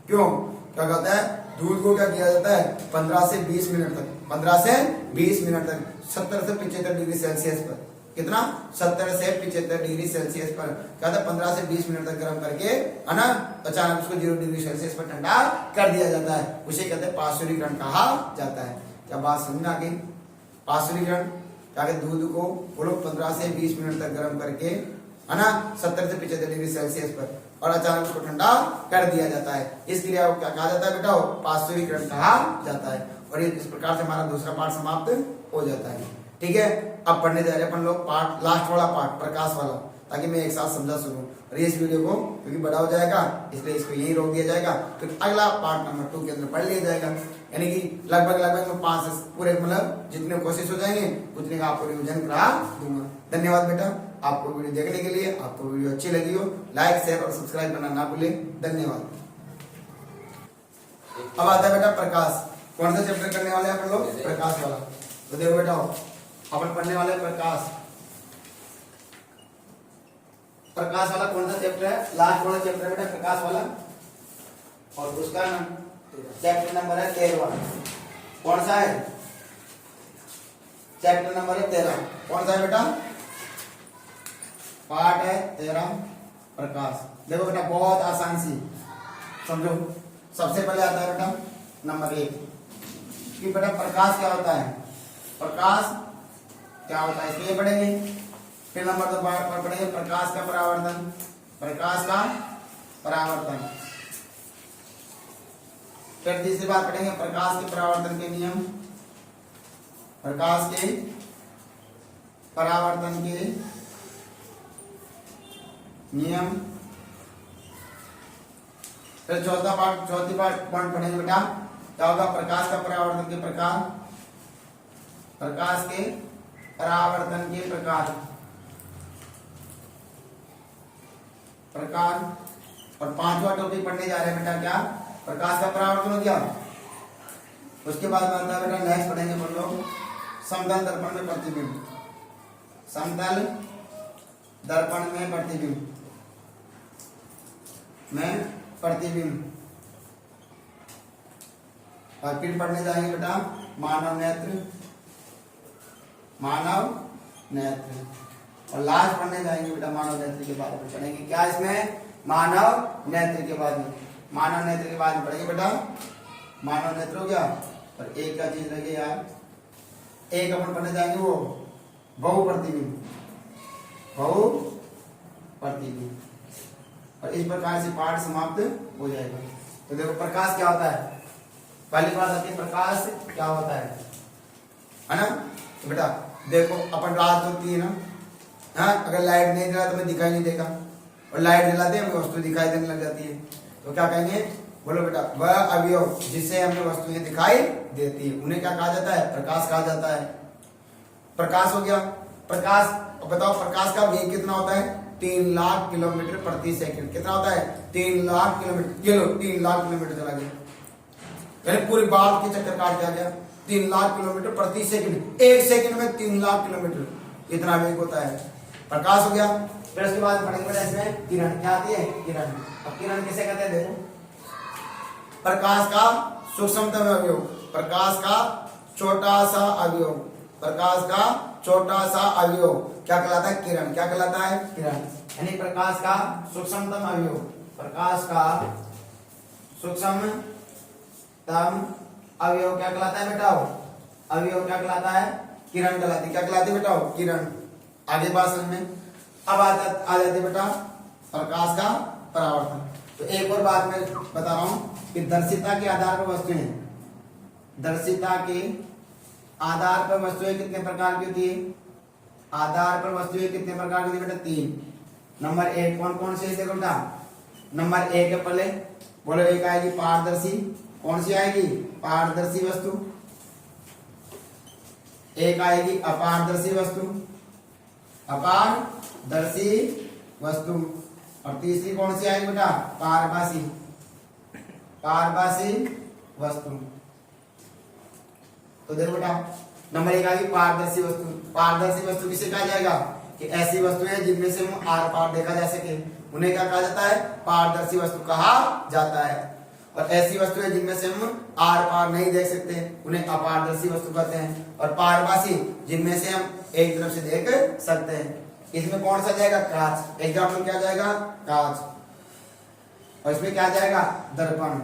[SPEAKER 1] क्यों? क्या कहता है, दूध को क्या किया जाता है, 15 से 20 मिनट तक, 15 से 20 मिनट तक 70 से 75 डिग्री सेल्सियस पर, कितना, 70 से 75 डिग्री सेल्सियस पर क्या था, 15 से 20 मिनट तक गर्म करके, है ना, अचानक उसको 0 डिग्री सेल्सियस पर ठंडा कर दिया जाता है, उसे कहते हैं पार्श्वीकरण कहा जाता है। क्या बात समझ में आ गई? पार्श्वीकरण क्या कहते, दूध को वो लोग 15 से 20 मिनट तक गर्म करके, है ना, 70 से 75 डिग्री सेल्सियस पर, और अचानक उसको ठंडा कर दिया जाता है, इस क्रिया को क्या कहा जाता है बेटा, पार्श्वीकरण कहा जाता है। और इस प्रकार से हमारा दूसरा पार्ट समाप्त हो जाता है। ठीक है, अब पढ़ने जा रहे हैं अपन लोग पार्ट, लास्ट वाला पार्ट, प्रकाश वाला, ताकि मैं एक साथ समझा सकूं। और इस वीडियो को क्योंकि बड़ा हो जाएगा इसलिए इसको यहीं रोक दिया जाएगा, फिर अगला पार्ट नंबर 2 के अंदर पढ़ लिया जाएगा, यानी कि लगभग लगभग 5 से पूरे मतलब जितने कोशिश हो जाएंगे उतने का आपको रिविजन करा दूंगा। धन्यवाद बेटा, आपको वीडियो देखने के लिए। आपको वीडियो अच्छी लगी हो लाइक शेयर और सब्सक्राइब करना ना भूलें। धन्यवाद। अब आता है बेटा प्रकाश। कौन सा चैप्टर करने वाले हैं अपन लोग? प्रकाश वाला। तो देखो बेटा अपन पढ़ने वाले प्रकाश, प्रकाश वाला कौन सा चैप्टर है? लास्ट वाला चैप्टर है बेटा प्रकाश वाला, और उसका चैप्टर नंबर है 13। कौन सा है? चैप्टर नंबर है 13। कौन सा है बेटा? पार्ट है 13 प्रकाश। देखो बेटा बहुत आसान सी समझो। सबसे पहले आता है बेटा नंबर 1 कि बेटा प्रकाश क्या होता है, प्रकाश क्या होता है इसलिए पढ़ेंगे। फिर नंबर 2 पढ़ेंगे प्रकाश का परावर्तन, प्रकाश का परावर्तन। फिर तीसरी बात पढ़ेंगे प्रकाश के परावर्तन के नियम, प्रकाश के परावर्तन के नियम। फिर चौथी पार्ट पढ़ेंगे बेटा क्या होगा, प्रकाश का परावर्तन के प्रकार, प्रकाश के परावर्तन के प्रकार, प्रकार। और 5वां टॉपिक पढ़ने जा रहे हैं बेटा क्या, प्रकाश का परावर्तन हो गया। उसके बाद आता है बेटा नेक्स्ट पढ़ेंगे हम लोग समतल दर्पण में प्रतिबिंब, समतल दर्पण में प्रतिबिंब, में प्रतिबिंब। और फिर पढ़ने जाएंगे बेटा मानव नेत्र, मानव नेत्र। और लास्ट पढ़ने जाएंगे बेटा मानव नेत्र के बारे में पढ़ेंगे। क्या इसमें? मानव नेत्र के बाद में, मानव नेत्र के बाद में पढ़ेंगे बेटा मानव नेत्र हो गया। और एक क्या चीज लगे यार, एक अपन पढ़ने जाएंगे वो बहु प्रतिबिंब, बहु प्रतिबिंब। और इस प्रकार से पाठ समाप्त हो जाएगा। तो देखो प्रकाश क्या होता है, पहली बात आती है प्रकाश क्या होता है ना। तो बेटा देखो अपन रात होती है ना, हाँ अगर लाइट नहीं जला तो हमें दिखाई नहीं देगा, और लाइट जलाते हैं हमें वस्तु दिखाई देने लग जाती है। तो क्या कहेंगे, बोलो बेटा, वह अवयव जिससे हमें वस्तुएं दिखाई देती है उन्हें क्या कहा जाता है? प्रकाश कहा जाता है। प्रकाश हो गया। प्रकाश बताओ प्रकाश का वेग कितना होता है? 3 लाख किलोमीटर प्रति सेकंड। कितना होता है? 3 लाख किलोमीटर। ये लो 3 लाख किलोमीटर चला गया, यानी पूरी बात की चक्कर काट दिया गया। 3 लाख किलोमीटर प्रति सेकंड, एक सेकंड में 3 लाख किलोमीटर इतना वेग होता है। प्रकाश हो गया। फिर उसके बाद पढ़ेंगे इसमें किरण। क्या आती है? किरण। अब किरण किसे कहते हैं? देखो प्रकाश का सूक्ष्मतम अवयव, प्रकाश का छोटा सा अवयव, प्रकाश का छोटा सा अवयव क्या कहलाता है? किरण। क्या कहलाता है? किरण। यानी प्रकाश का सूक्ष्मतम अवयव, प्रकाश का सूक्ष्मतम अवयव क्या कहलाता है बेटा? अवयव क्या कहलाता है? किरण कहलाती है। क्या कहलाती है बेटा? किरण। आगे बात समझ में अब आ जाती है बेटा प्रकाश का परावर्तन। तो एक और बात मैं बता रहा हूं कि दर्शिता के आधार पर वस्तुएं, दर्शिता के आधार पर वस्तुएं कितने प्रकार की होती है? आधार पर वस्तुएं कितने प्रकार की होती है बेटा? 3। नंबर 1 कौन कौन सी है? देखो बेटा नंबर 1 है, पहले बोलो एक आएगी पारदर्शी। कौन सी आएगी? पारदर्शी वस्तु। एक आएगी अपारदर्शी वस्तु, अपारदर्शी वस्तु। और तीसरी कौन सी आएगी बेटा? पारभासी, पारभासी वस्तु। तो देखो बेटा नंबर 1 आएगी पारदर्शी वस्तु। पारदर्शी वस्तु किसे कहा जाएगा? कि ऐसी वस्तुएं जिनमें से हम आर पार देखा जा सके उन्हें क्या कहा जाता है? पारदर्शी वस्तु कहा जाता है। और ऐसी वस्तुएं जिनमें से हम आर पार नहीं देख सकते उन्हें अपारदर्शी वस्तु कहते हैं। और पारभासी जिनमें से हम एक तरफ से देख सकते हैं। इसमें कौन सा जाएगा? कांच। एग्जाम्पल क्या जाएगा? कांच। और इसमें क्या जाएगा? दर्पण,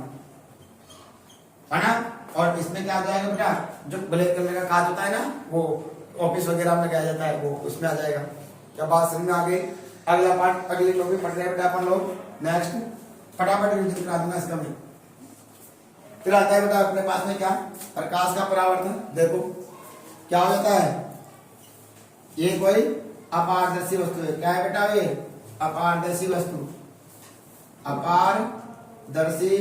[SPEAKER 1] है ना। और इसमें क्या जाएगा बेटा? जो ब्लैक कलर का कांच होता है ना, वो ऑफिस वगैरह में लगाया जाता है, वो उसमें आ जाएगा। क्या बात समझ में आ गई? अगला पार्ट अगले लोग भी पढ़ रहे हैं बेटा अपन लोग। नेक्स्ट फटाफट रिवीजन करा दूंगा इसका मैं। फिर आता है बेटा अपने पास में क्या? प्रकाश का परावर्तन। देखो क्या हो जाता है? ये कोई अपारदर्शी वस्तु है। क्या है बेटा? ये अपारदर्शी वस्तु, अपारदर्शी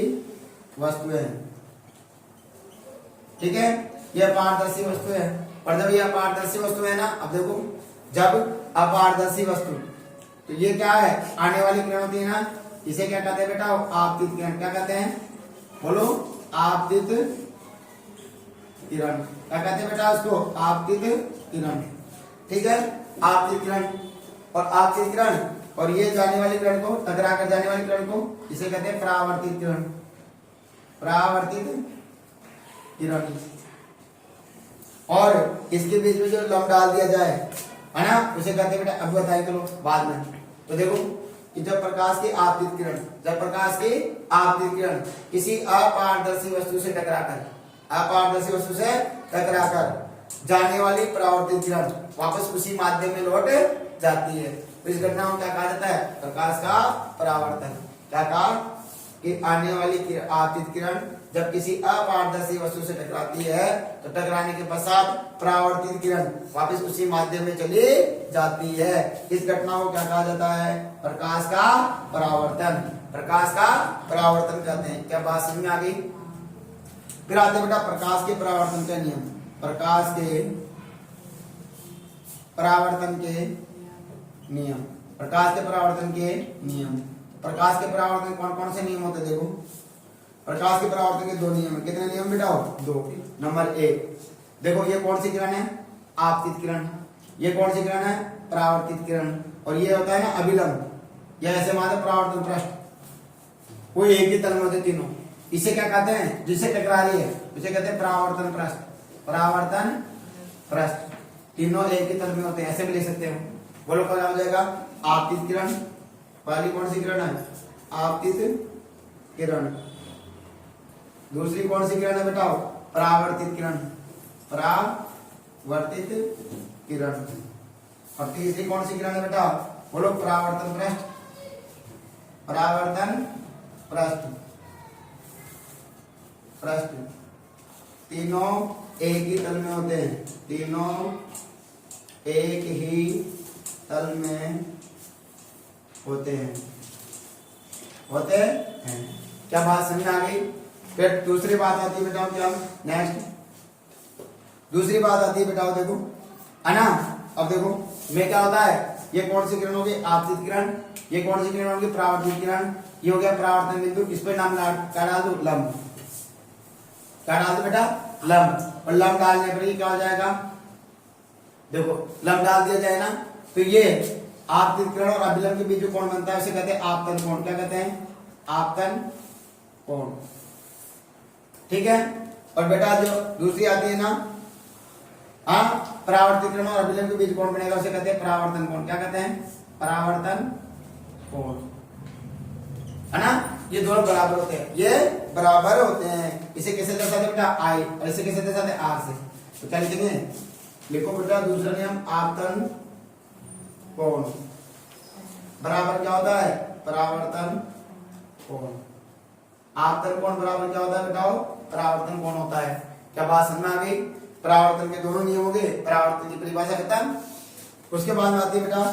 [SPEAKER 1] वस्तु है। ठीक है, ये अपारदर्शी वस्तु है। और जब ये अपारदर्शी वस्तु है ना, अब देखो जब अपारदर्शी वस्तु, तो ये क्या है? आने वाली किरण होती है ना, इसे क्या कहते हैं बेटा? आपतित किरण। क्या कहते हैं? बोलो आपतित किरण। क्या कहते हैं बेटा उसको? आपतित किरण। ठीक है, आपतित किरण। और आपतित किरण और ये जाने वाली किरण को, टकरा कर जाने वाली किरण को इसे कहते हैं परावर्तित किरण, परावर्तित किरण। और इसके बीच में जो लंब डाल दिया जाए, है ना, उसे कहते हैं बेटा, अब बताएं चलो बाद में। तो देखो कि जब प्रकाश की आपतित किरण, जब प्रकाश की आपतित किरण किसी अपारदर्शी वस्तु से टकराकर, अपारदर्शी वस्तु से टकराकर जाने वाली परावर्तित किरण वापस उसी माध्यम में लौट जाती है, तो इस घटना को क्या कहा जाता है? प्रकाश का परावर्तन। क्या कहा? कि आने वाली आपतित किरण जब किसी अपारदर्शी वस्तु से टकराती है तो टकराने के पश्चात परावर्तित किरण वापस उसी माध्यम में चली जाती है। इस घटना को क्या कहा जाता है? प्रकाश का परावर्तन। प्रकाश का परावर्तन कहते हैं। क्या बात समझ में आ गई? फिर आते बेटा प्रकाश के परावर्तन के नियम। प्रकाश के परावर्तन के नियम, प्रकाश के परावर्तन के नियम। प्रकाश के परावर्तन कौन कौन से नियम होते हैं? देखो प्रकाश के परावर्तन के 2 नियम है। कितने नियम बेटा? 2। नंबर 1 देखो, ये कौन सी किरण है? आपतित किरण। ये कौन सी किरण है? परावर्तित किरण। और ये होता है ना अभिलंब, या ऐसे माने परावर्तन पृष्ठ, वो एक ही तल में होते तीनों। इसे क्या कहते हैं? जिससे टकरा रही है उसे कहते हैं परावर्तन पृष्ठ, परावर्तन पृष्ठ। तीनों एक ही तल में होते हैं, ऐसे भी ले सकते हो। बोलो क्या हो जाएगा? आपतित किरण। पहली कौन सी किरण है? आपतित किरण। दूसरी कौन सी किरण है बेटाओ? परावर्तित किरण। परावर्तित किरण। और तीसरी कौन सी किरण है बेटा? बोलो परावर्तन पृष्ठ। परावर्तन पृष्ठ। पृष्ठ। तीनों एक ही तल में होते हैं। तीनों एक ही तल में होते हैं। होते हैं। क्या बात समझ आ गई? फिर दूसरी बात आती है बेटाओ, क्या नेक्स्ट दूसरी बात आती है बेटाओ, देखो है ना। अब देखो में क्या होता है, ये कौन सी किरण होगी? आपतित किरण। ये कौन सी किरण होगी? परावर्तित किरण। ये हो गया परावर्तन बिंदु। इस पे नाम क्या डाल दो? लंब। क्या डाल दो बेटा? लंब। और लंब डालने पर ये क्या हो जाएगा? देखो लंब डाल दिया जाए ना, तो ये आपतित किरण और अभिलंब के बीच जो कोण बनता है उसे कहते हैं आपतन कोण। क्या कहते हैं? आपतन कोण। ठीक है। और बेटा जो दूसरी आती है ना, हाँ, परावर्तित किरण और अभिलंब के बीच कोण बनेगा उसे कहते हैं परावर्तन कोण। क्या कहते हैं? परावर्तन कोण, है ना। ये दोनों बराबर होते हैं। ये बराबर होते हैं। इसे कैसे दर्शाते बेटा? आई। और इसे कैसे दर्शाते? आर से। तो क्या लिखेंगे? लिखो बेटा दूसरा नियम, आपतन कोण बराबर क्या होता है? परावर्तन कोण। आपतन कोण बराबर क्या होता है बेटाओ? परावर्तन कोण होता है। क्या बात समझ में आ गई? परावर्तन के दोनों नियम हो गए। परावर्तन की परिभाषा खत्म। उसके बाद में आती है बेटा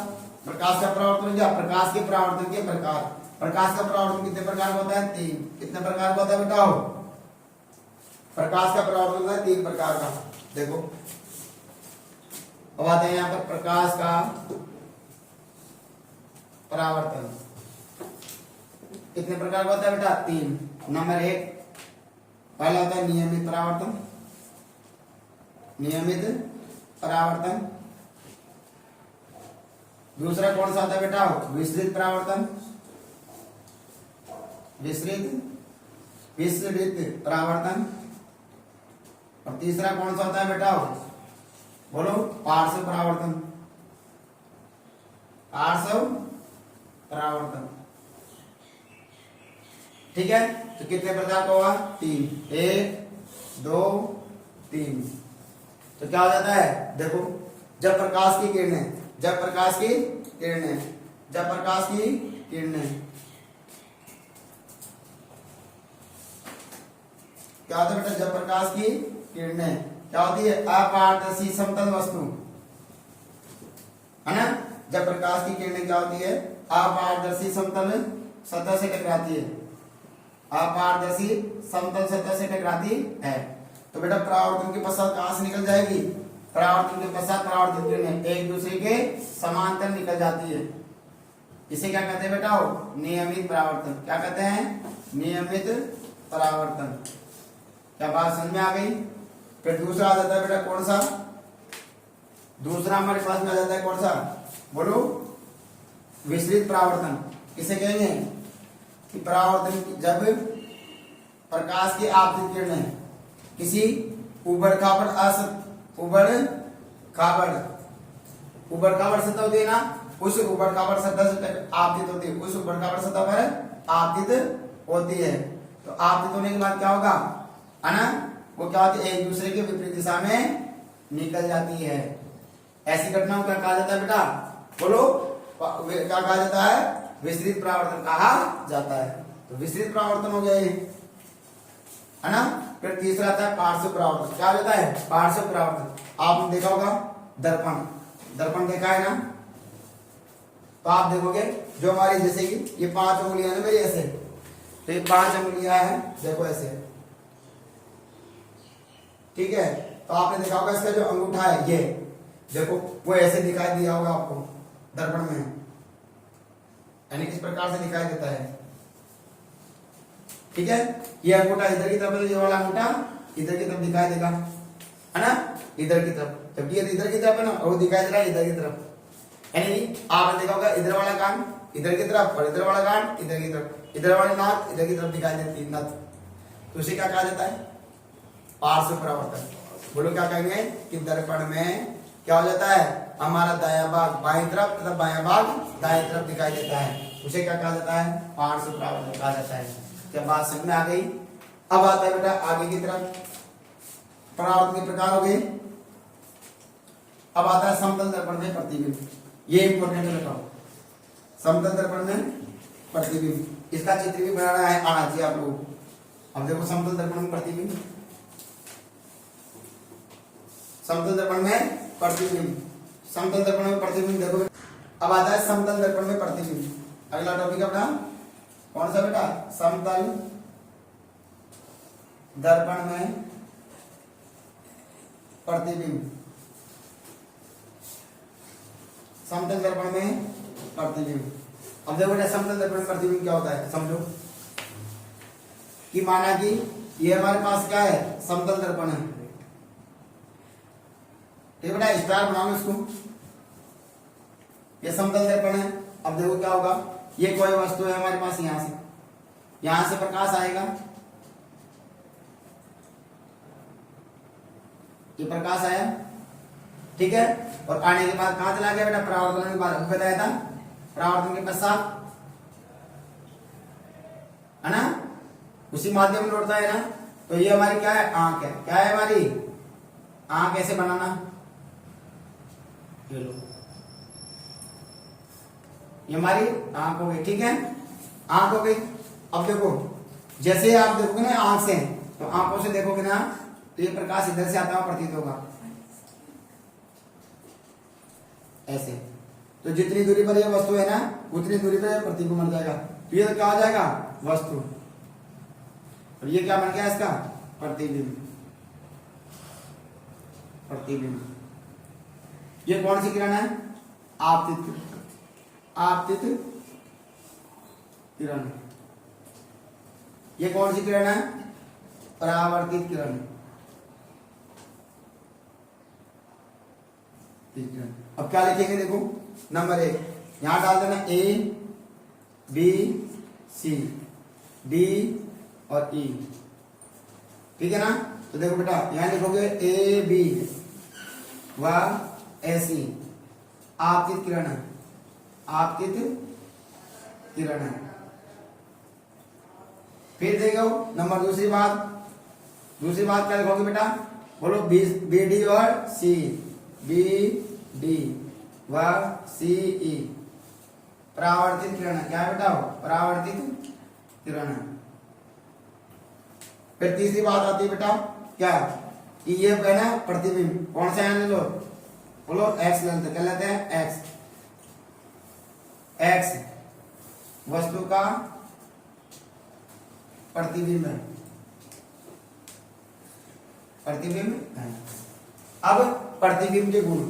[SPEAKER 1] प्रकाश का परावर्तन। क्या? प्रकाश के परावर्तन के प्रकार। प्रकाश का परावर्तन कितने प्रकार का होता है? 3। कितने प्रकार का होता है बेटा? प्रकाश का परावर्तन होता है 3 प्रकार का। देखो अब आते हैं यहाँ पर प्रकाश का परावर्तन कितने प्रकार का होता है बेटा? 3। नंबर 1 पहला होता है नियमित परावर्तन। नियमित परावर्तन। दूसरा कौन सा होता है बेटा? विसरित परावर्तन। विसरित परावर्तन। और तीसरा कौन सा होता है बेटा? बोलो पार्श्व परावर्तन। पार्श्व परावर्तन। ठीक है। तो कितने प्रकार का हुआ? 3। 1 2 3। तो क्या हो जाता है? देखो जब प्रकाश की किरणें जब प्रकाश की किरणें क्या होता है बेटा? जब प्रकाश की किरणें क्या होती है? अपारदर्शी समतल वस्तु, है ना। जब प्रकाश की किरणें क्या होती है? अपारदर्शी समतल सतह से टकराती है। अपारदर्शी समतल सतह से टकराती है। तो बेटा परावर्तन के पश्चात कहां से निकल जाएगी? परावर्तन के पश्चात परावर्तित किरणें एक दूसरे के समांतर निकल जाती है। इसे क्या कहते हैं बेटा? नियमित परावर्तन। क्या कहते हैं? नियमित परावर्तन। क्या बात समझ में आ गई? फिर दूसरा आ जाता है बेटा कौन सा? दूसरा हमारे पास में आ जाता है कौन सा? बोलो विसरित परावर्तन। किसे कहेंगे? कि परावर्तन जब प्रकाश की आपतित किरणें किसी उबड़ खाबड़ सतह होती है ना, उस उबड़ खाबड़ सतह से आपतित होती है। उस उबड़ खाबड़ सतह पर आपतित होती है। तो आपतित होने के बाद क्या होगा, है ना, वो क्या होती है? एक दूसरे के विपरीत दिशा में निकल जाती है। ऐसी घटनाओं क्या कहा जाता है बेटा? बोलो क्या कहा जाता है? विसरित परावर्तन कहा जाता है। तो विसरित परावर्तन हो गया ये, है ना। फिर तीसरा आता है पार्श्व परावर्तन। क्या होता है? पार्श्व परावर्तन। आपने देखा होगा दर्पण। दर्पण देखा है ना। तो आप देखोगे जो हमारी जैसे कि ये 5 उंगलियां है मेरी ऐसे, तो ये 5 उंगलियां हैं, देखो ऐसे, ठीक है। तो आपने देखा होगा इसका जो अंगूठा है ये देखो वो ऐसे दिखाई दिया होगा आपको दर्पण में, यानी किस प्रकार से दिखाई देता है। ठीक है। ये अंगूठा इधर की तरफ है, ये वाला अंगूठा इधर की तरफ दिखाई देगा, है ना, इधर की तरफ। जब ये इधर की तरफ है ना, और वो दिखाई दे रहा है इधर की तरफ, यानी आपने देखा होगा इधर वाला कान इधर की तरफ और इधर वाला कान इधर की तरफ, इधर वाली नाक इधर की तरफ दिखाई देती है नथ। तो उसे क्या कहा जाता है? पार्श्व परावर्तन। बोलो क्या कहेंगे? कि दर्पण में क्या हो जाता है, हमारा दायां भाग बाईं तरफ तथा बायां भाग दाएं तरफ दिखाई देता है। उसे क्या कहा जाता है, पार्श्व परावर्तन कहा जाता है। क्या बात समझ में आ गई? अब आता है बेटा आगे की तरफ, परावर्तन के प्रकार हो गए। अब आता है समतल दर्पण में प्रतिबिंब। ये इंपॉर्टेंट है बेटा, समतल दर्पण में प्रतिबिंब। इसका चित्र भी बनाना है, आना चाहिए आप लोग। अब देखो समतल दर्पण में प्रतिबिंब, समतल दर्पण में प्रतिबिंब, समतल दर्पण में प्रतिबिंब। देखो अब आता है समतल दर्पण में प्रतिबिंब। अगला टॉपिक अपना कौन सा बेटा, समतल दर्पण में प्रतिबिंब, समतल दर्पण में प्रतिबिंब। अब देखो बेटा समतल दर्पण में प्रतिबिंब क्या होता है, समझो कि माना कि ये हमारे पास क्या है, समतल दर्पण है। ठीक बेटा, स्टार बनाओ इसको, ये समतल दर्पण है। अब देखो क्या होगा, ये कोई वस्तु है हमारे पास, यहां से प्रकाश आएगा, ये प्रकाश आया, ठीक है। और आने के बाद कहां चला गया बेटा, परावर्तन के बाद बताया था, परावर्तन के पश्चात है ना, उसी माध्यम में लौटता है ना। तो ये हमारी क्या है, आंख है। क्या है हमारी आंख, कैसे बनाना, ये लो, ये हमारी आंख हो गई, ठीक है, आंख हो गई। अब देखो जैसे आप देखोगे ना आंख से, तो आंखों से देखोगे ना, तो ये प्रकाश इधर से आता हुआ प्रतीत होगा ऐसे। तो जितनी दूरी पर ये वस्तु है ना, उतनी दूरी पर यह प्रतिबिंब बन जाएगा। तो ये क्या हो जाएगा, वस्तु, और ये क्या बन गया इसका, प्रतिबिंब, प्रतिबिंब। ये कौन सी किरण है, आपतित, आपतित किरण। ये कौन सी किरण है, परावर्तित किरण। अब क्या लिखेंगे, देखो नंबर 1 यहां डाल देना, ए बी सी डी और ई, ठीक है ना। तो देखो बेटा यहां लिखोगे ए बी व ऐसी आपतित किरण है, आपतित किरण है। फिर देखो नंबर दूसरी बात क्या लिखोगे बेटा, बोलो बी डी और सी, बी डी व सी ई परावर्तित किरण है। क्या बेटा, परावर्तित किरण है। फिर तीसरी बात आती है बेटा क्या, कि ये है ना प्रतिबिंब, कौन सा ले लो, बोलो एक्स ले लेते, क्या लेते हैं, एक्स। एक्स वस्तु का प्रतिबिंब है, प्रतिबिंब है। अब प्रतिबिंब के गुण,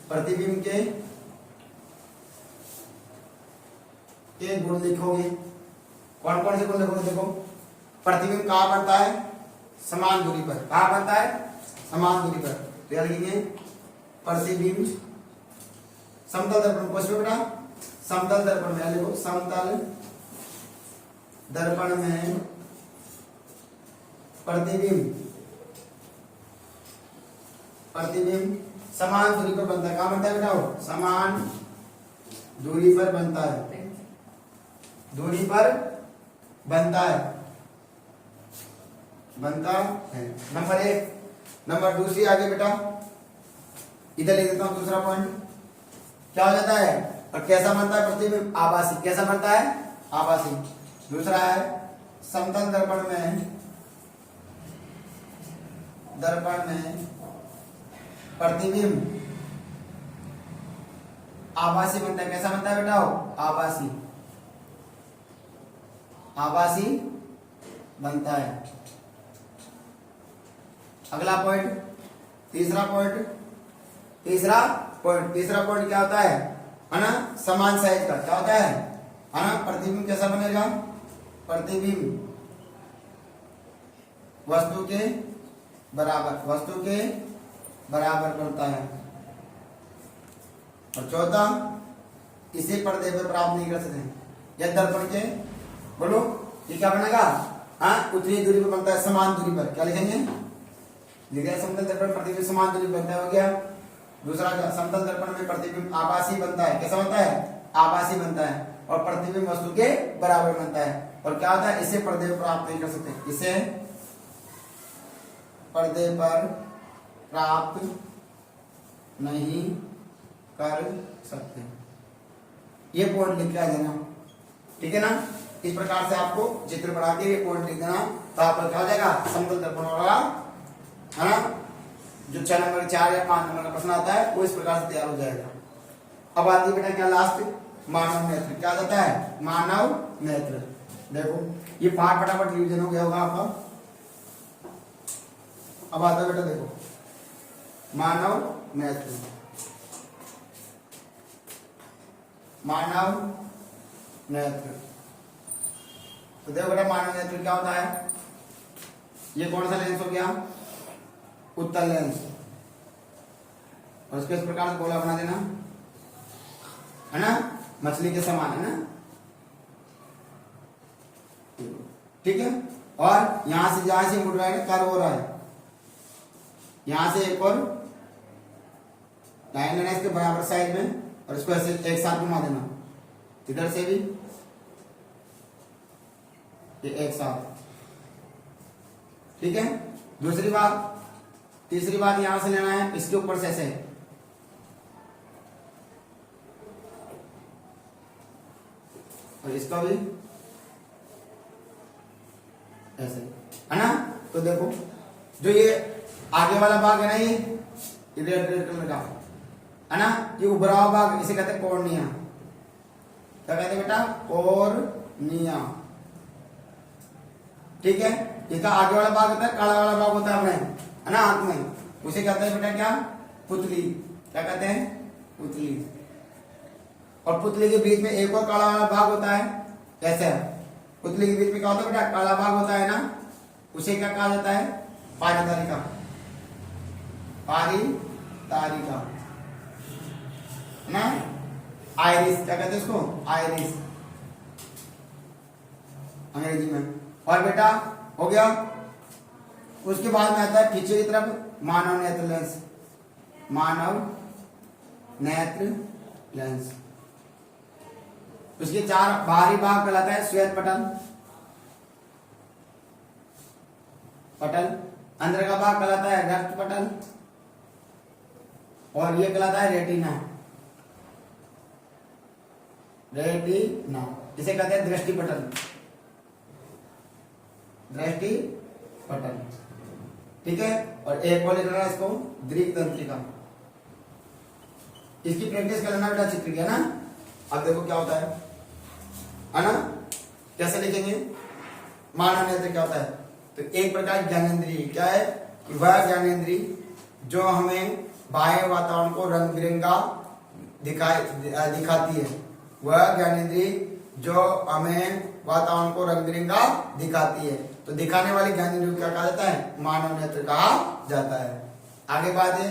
[SPEAKER 1] प्रतिबिंब के गुण लिखोगे, कौन कौन से गुण लिखोगे, देखो प्रतिबिंब कहां बनता है, समान दूरी पर। कहां बनता है, समान दूरी पर। तो याद लिखेंगे प्रतिबिंब समतल दर्पण, पूछो बेटा समतल दर्पण में लिखो, समतल दर्पण में प्रतिबिंब, प्रतिबिंब समान दूरी पर बनता है। कहां बनता है बेटा, समान दूरी पर बनता है, दूरी पर बनता है, बनता है। नंबर 1। नंबर दूसरी आगे बेटा, इधर लिख देता हूं दूसरा पॉइंट, क्या हो जाता है और कैसा बनता है प्रतिबिंब, आभासी। कैसा बनता है, आभासी। दूसरा है समतल दर्पण में, दर्पण में प्रतिबिंब आभासी बनता है। कैसा बनता है बेटा, आभासी, आभासी बनता है। अगला पॉइंट, तीसरा पॉइंट, तीसरा पॉइंट क्या होता है ना, समान साइज का। क्या होता है ना, प्रतिबिंब कैसा बनेगा, प्रतिबिंब वस्तु के बराबर, वस्तु के बराबर बनता है। और चौथा, इसे पर्दे पर प्राप्त नहीं कर सकते। यह दर्पण के, बोलो ये क्या बनेगा, हाँ उतनी दूरी पर बनता है, समान दूरी पर। क्या लिखेंगे, लिखा समतल दर्पण प्रतिबिंब समान दूरी पर बनता है, हो गया। दूसरा क्या, समतल दर्पण में प्रतिबिंब आभासी बनता है। कैसा बनता है? आभासी बनता है। और प्रतिबिंब वस्तु के बराबर बनता है। और क्या होता है, इसे पर्दे पर प्राप्त नहीं कर सकते, इसे पर्दे पर प्राप्त नहीं कर सकते। ये पॉइंट लिख के आ जाना, ठीक है ना। इस प्रकार से आपको चित्र बना के ये पॉइंट लिख देना, तो आपका क्या हो जाएगा, समतल दर्पण वाला, है ना, जो 6 नंबर 4 या 5 नंबर का प्रश्न आता है वो इस प्रकार से तैयार हो जाएगा। अब आती है बेटा क्या, लास्ट मानव नेत्र। क्या जाता है, मानव नेत्र। देखो ये पाठ फटाफट रिवीजन हो गया होगा आपका। अब आता है बेटा देखो मानव नेत्र। मानव नेत्र, तो देखो बेटा मानव नेत्र क्या होता है, ये कौन सा लेंस हो गया, उत्तल लेंस। और उसको इस प्रकार से गोला बना देना, है ना, मछली के समान, है ना, ठीक है। और यहां से जहां से मुड़ रहा है कर्व हो रहा है, यहां से एक और लाइन लेना इसके बराबर साइड में, और इसको ऐसे एक साथ घुमा देना, इधर से भी ये एक साथ, ठीक है। दूसरी बात, तीसरी बात यहां से लेना है, इसके ऊपर से ऐसे, और इसका भी ऐसे, है ना। तो देखो जो ये आगे वाला भाग है ना, ये रेड कलर का, है ना, ये उभरा हुआ भाग, इसे कहते हैं कॉर्निया। क्या कहते हैं बेटा, कॉर्निया, ठीक है। इसका आगे वाला भाग होता है, काला वाला भाग होता है अपने, है ना, हाथ में, उसे कहते हैं बेटा क्या, पुतली। क्या कहते हैं, पुतली। और पुतली के बीच में एक और काला वाला भाग होता है, कैसे, पुतली के बीच में क्या होता है बेटा, काला भाग होता है ना, उसे क्या कहा जाता है, पारितारिका। पारितारिका, है ना, आइरिस, क्या कहते हैं इसको, आइरिस अंग्रेजी में। और बेटा हो गया, उसके बाद में आता है पीछे की तरफ मानव नेत्र लेंस। मानव नेत्र लेंस, उसके 4 बाहरी भाग कहलाता है श्वेत पटल, पटल, अंदर का भाग कहलाता है रक्त पटल, और ये कहलाता है रेटिना। रेटिना, इसे कहते हैं दृष्टि पटल। दृष्टि पटल, ठीक है। और एक और लिखना है इसको, दृक तंत्रिका। इसकी प्रैक्टिस कर लेना बेटा चित्र की, है ना। अब देखो क्या होता है ना, कैसे लिखेंगे, मानव नेत्र क्या होता है, तो एक प्रकार ज्ञानेंद्रिय, क्या है, कि वह ज्ञानेंद्रिय जो हमें बाह्य वातावरण को रंग बिरंगा दिखाती है। वह ज्ञानेंद्रिय जो हमें वातावरण को रंग बिरंगा दिखाती है, तो दिखाने वाली ज्ञानेंद्रिय क्या कहा जाता है, मानव नेत्र कहा जाता है। आगे बात है,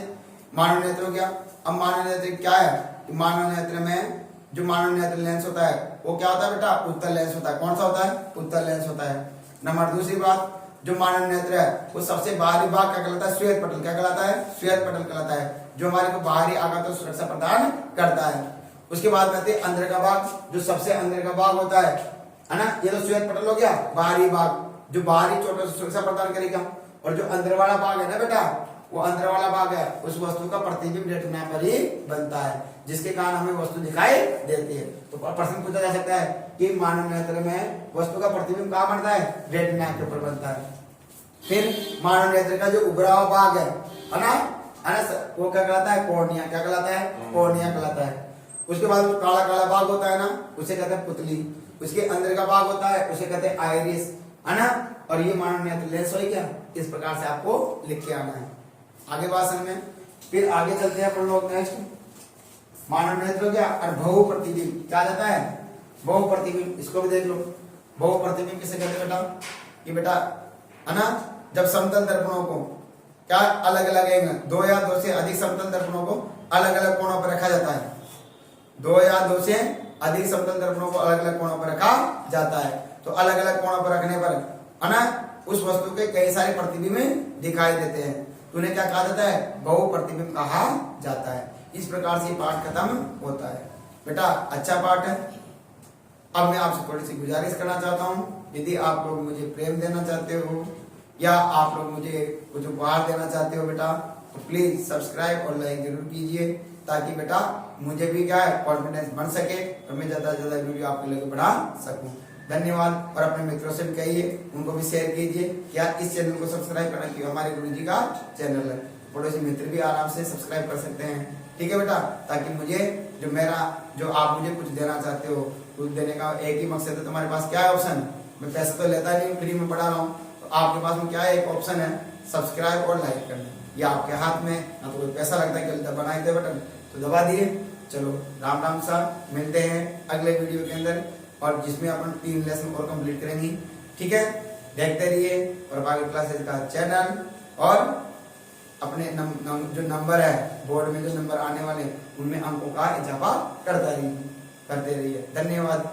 [SPEAKER 1] मानव नेत्र हो गया। अब मानव नेत्र क्या है, मानव नेत्र में जो मानव नेत्र लेंस होता है वो क्या होता है बेटा, उत्तल लेंस होता है। कौन सा होता है, उत्तल लेंस होता है। नंबर दूसरी बात, जो मानव नेत्र है वो सबसे बाहरी भाग क्या कहलाता है, श्वेत पटल। क्या कहलाता है, श्वेत पटल कहलाता है, जो हमारे को बाहरी आघात और सुरक्षा प्रदान करता है। उसके बाद में आते हैं अंदर का भाग, जो सबसे अंदर का भाग होता है ना, ये तो श्वेत पटल हो गया, बाहरी भाग जो बाहरी चोटों से सुरक्षा प्रदान करेगा। और जो अंदर वाला भाग है ना बेटा, वो अंदर वाला भाग है, उस वस्तु का प्रतिबिंब रेटिना पर ही बनता है, जिसके कारण हमें वस्तु दिखाई देती है। तो प्रश्न पूछा जा सकता है कि मानव नेत्र में वस्तु का प्रतिबिंब कहाँ बनता है, रेटिना के ऊपर बनता है। फिर मानव नेत्र का जो उभरा हुआ भाग है ना, वो क्या कहलाता है, कॉर्निया। क्या कहलाता है, कॉर्निया कहलाता है। उसके बाद काला काला भाग होता है ना, उसे कहते हैं पुतली। उसके अंदर का भाग होता है, उसे कहते हैं आइरिस, है ना। और ये मानव नेत्र लेंस हो क्या, इस प्रकार से आपको लिख के आना है। आगे बात समझ में, फिर आगे चलते हैं अपन लोग नेक्स्ट। मानव नेत्र हो गया। और बहु प्रतिबिंब क्या जाता है, बहु प्रतिबिंब, इसको भी देख लो। बहु प्रतिबिंब किसे कहते हैं बेटा, ये बेटा है ना, जब समतल दर्पणों को क्या अलग अलग एंगल, 2 या 2 से अधिक समतल दर्पणों को अलग अलग कोणों पर रखा जाता है। 2 या 2 से अधिक समतल दर्पणों को अलग अलग कोणों पर रखा जाता है। तो अलग अलग कोणों पर रखने पर है ना, उस वस्तु के कई सारे प्रतिबिंब दिखाई देते हैं। तो उन्हें क्या कहा जाता है, बहुप्रतिबिंब कहा जाता है। इस प्रकार से पाठ खत्म होता है। बेटा अच्छा पाठ है। अब मैं आपसे थोड़ी सी गुजारिश करना चाहता हूँ, यदि आप लोग मुझे प्रेम देना चाहते हो या आप लोग मुझे कुछ उपहार देना चाहते हो बेटा, तो प्लीज सब्सक्राइब और लाइक जरूर कीजिए, ताकि बेटा मुझे भी क्या है कॉन्फिडेंस बन सके और मैं ज्यादा से ज्यादा वीडियो आपके लिए बढ़ा सकूं। धन्यवाद। और अपने मित्रों से भी कहिए, उनको भी शेयर कीजिए कि यार इस चैनल को सब्सक्राइब करना, क्योंकि हमारे गुरुजी का चैनल है। पड़ोसी मित्र भी आराम से सब्सक्राइब कर सकते हैं, ठीक है बेटा, ताकि मुझे जो आप मुझे कुछ देना चाहते हो, कुछ देने का एक ही मकसद है। तुम्हारे पास क्या है ऑप्शन, मैं पैसा तो लेता नहीं, फ्री में पढ़ा रहा हूँ, तो आपके पास में क्या है, एक ऑप्शन है सब्सक्राइब और लाइक करना। ये आपके हाथ में, ना तो कोई पैसा लगता है कि दबाना ही बटन, तो दबा दिए। चलो राम राम सा, मिलते हैं अगले वीडियो के अंदर, और जिसमें अपन 3 लेसन और कंप्लीट करेंगे, ठीक है। देखते रहिए प्रभाकर क्लासेस का चैनल, और अपने जो नंबर है बोर्ड में, जो नंबर आने वाले उनमें अंकों का इजाफा करते रहिए। धन्यवाद।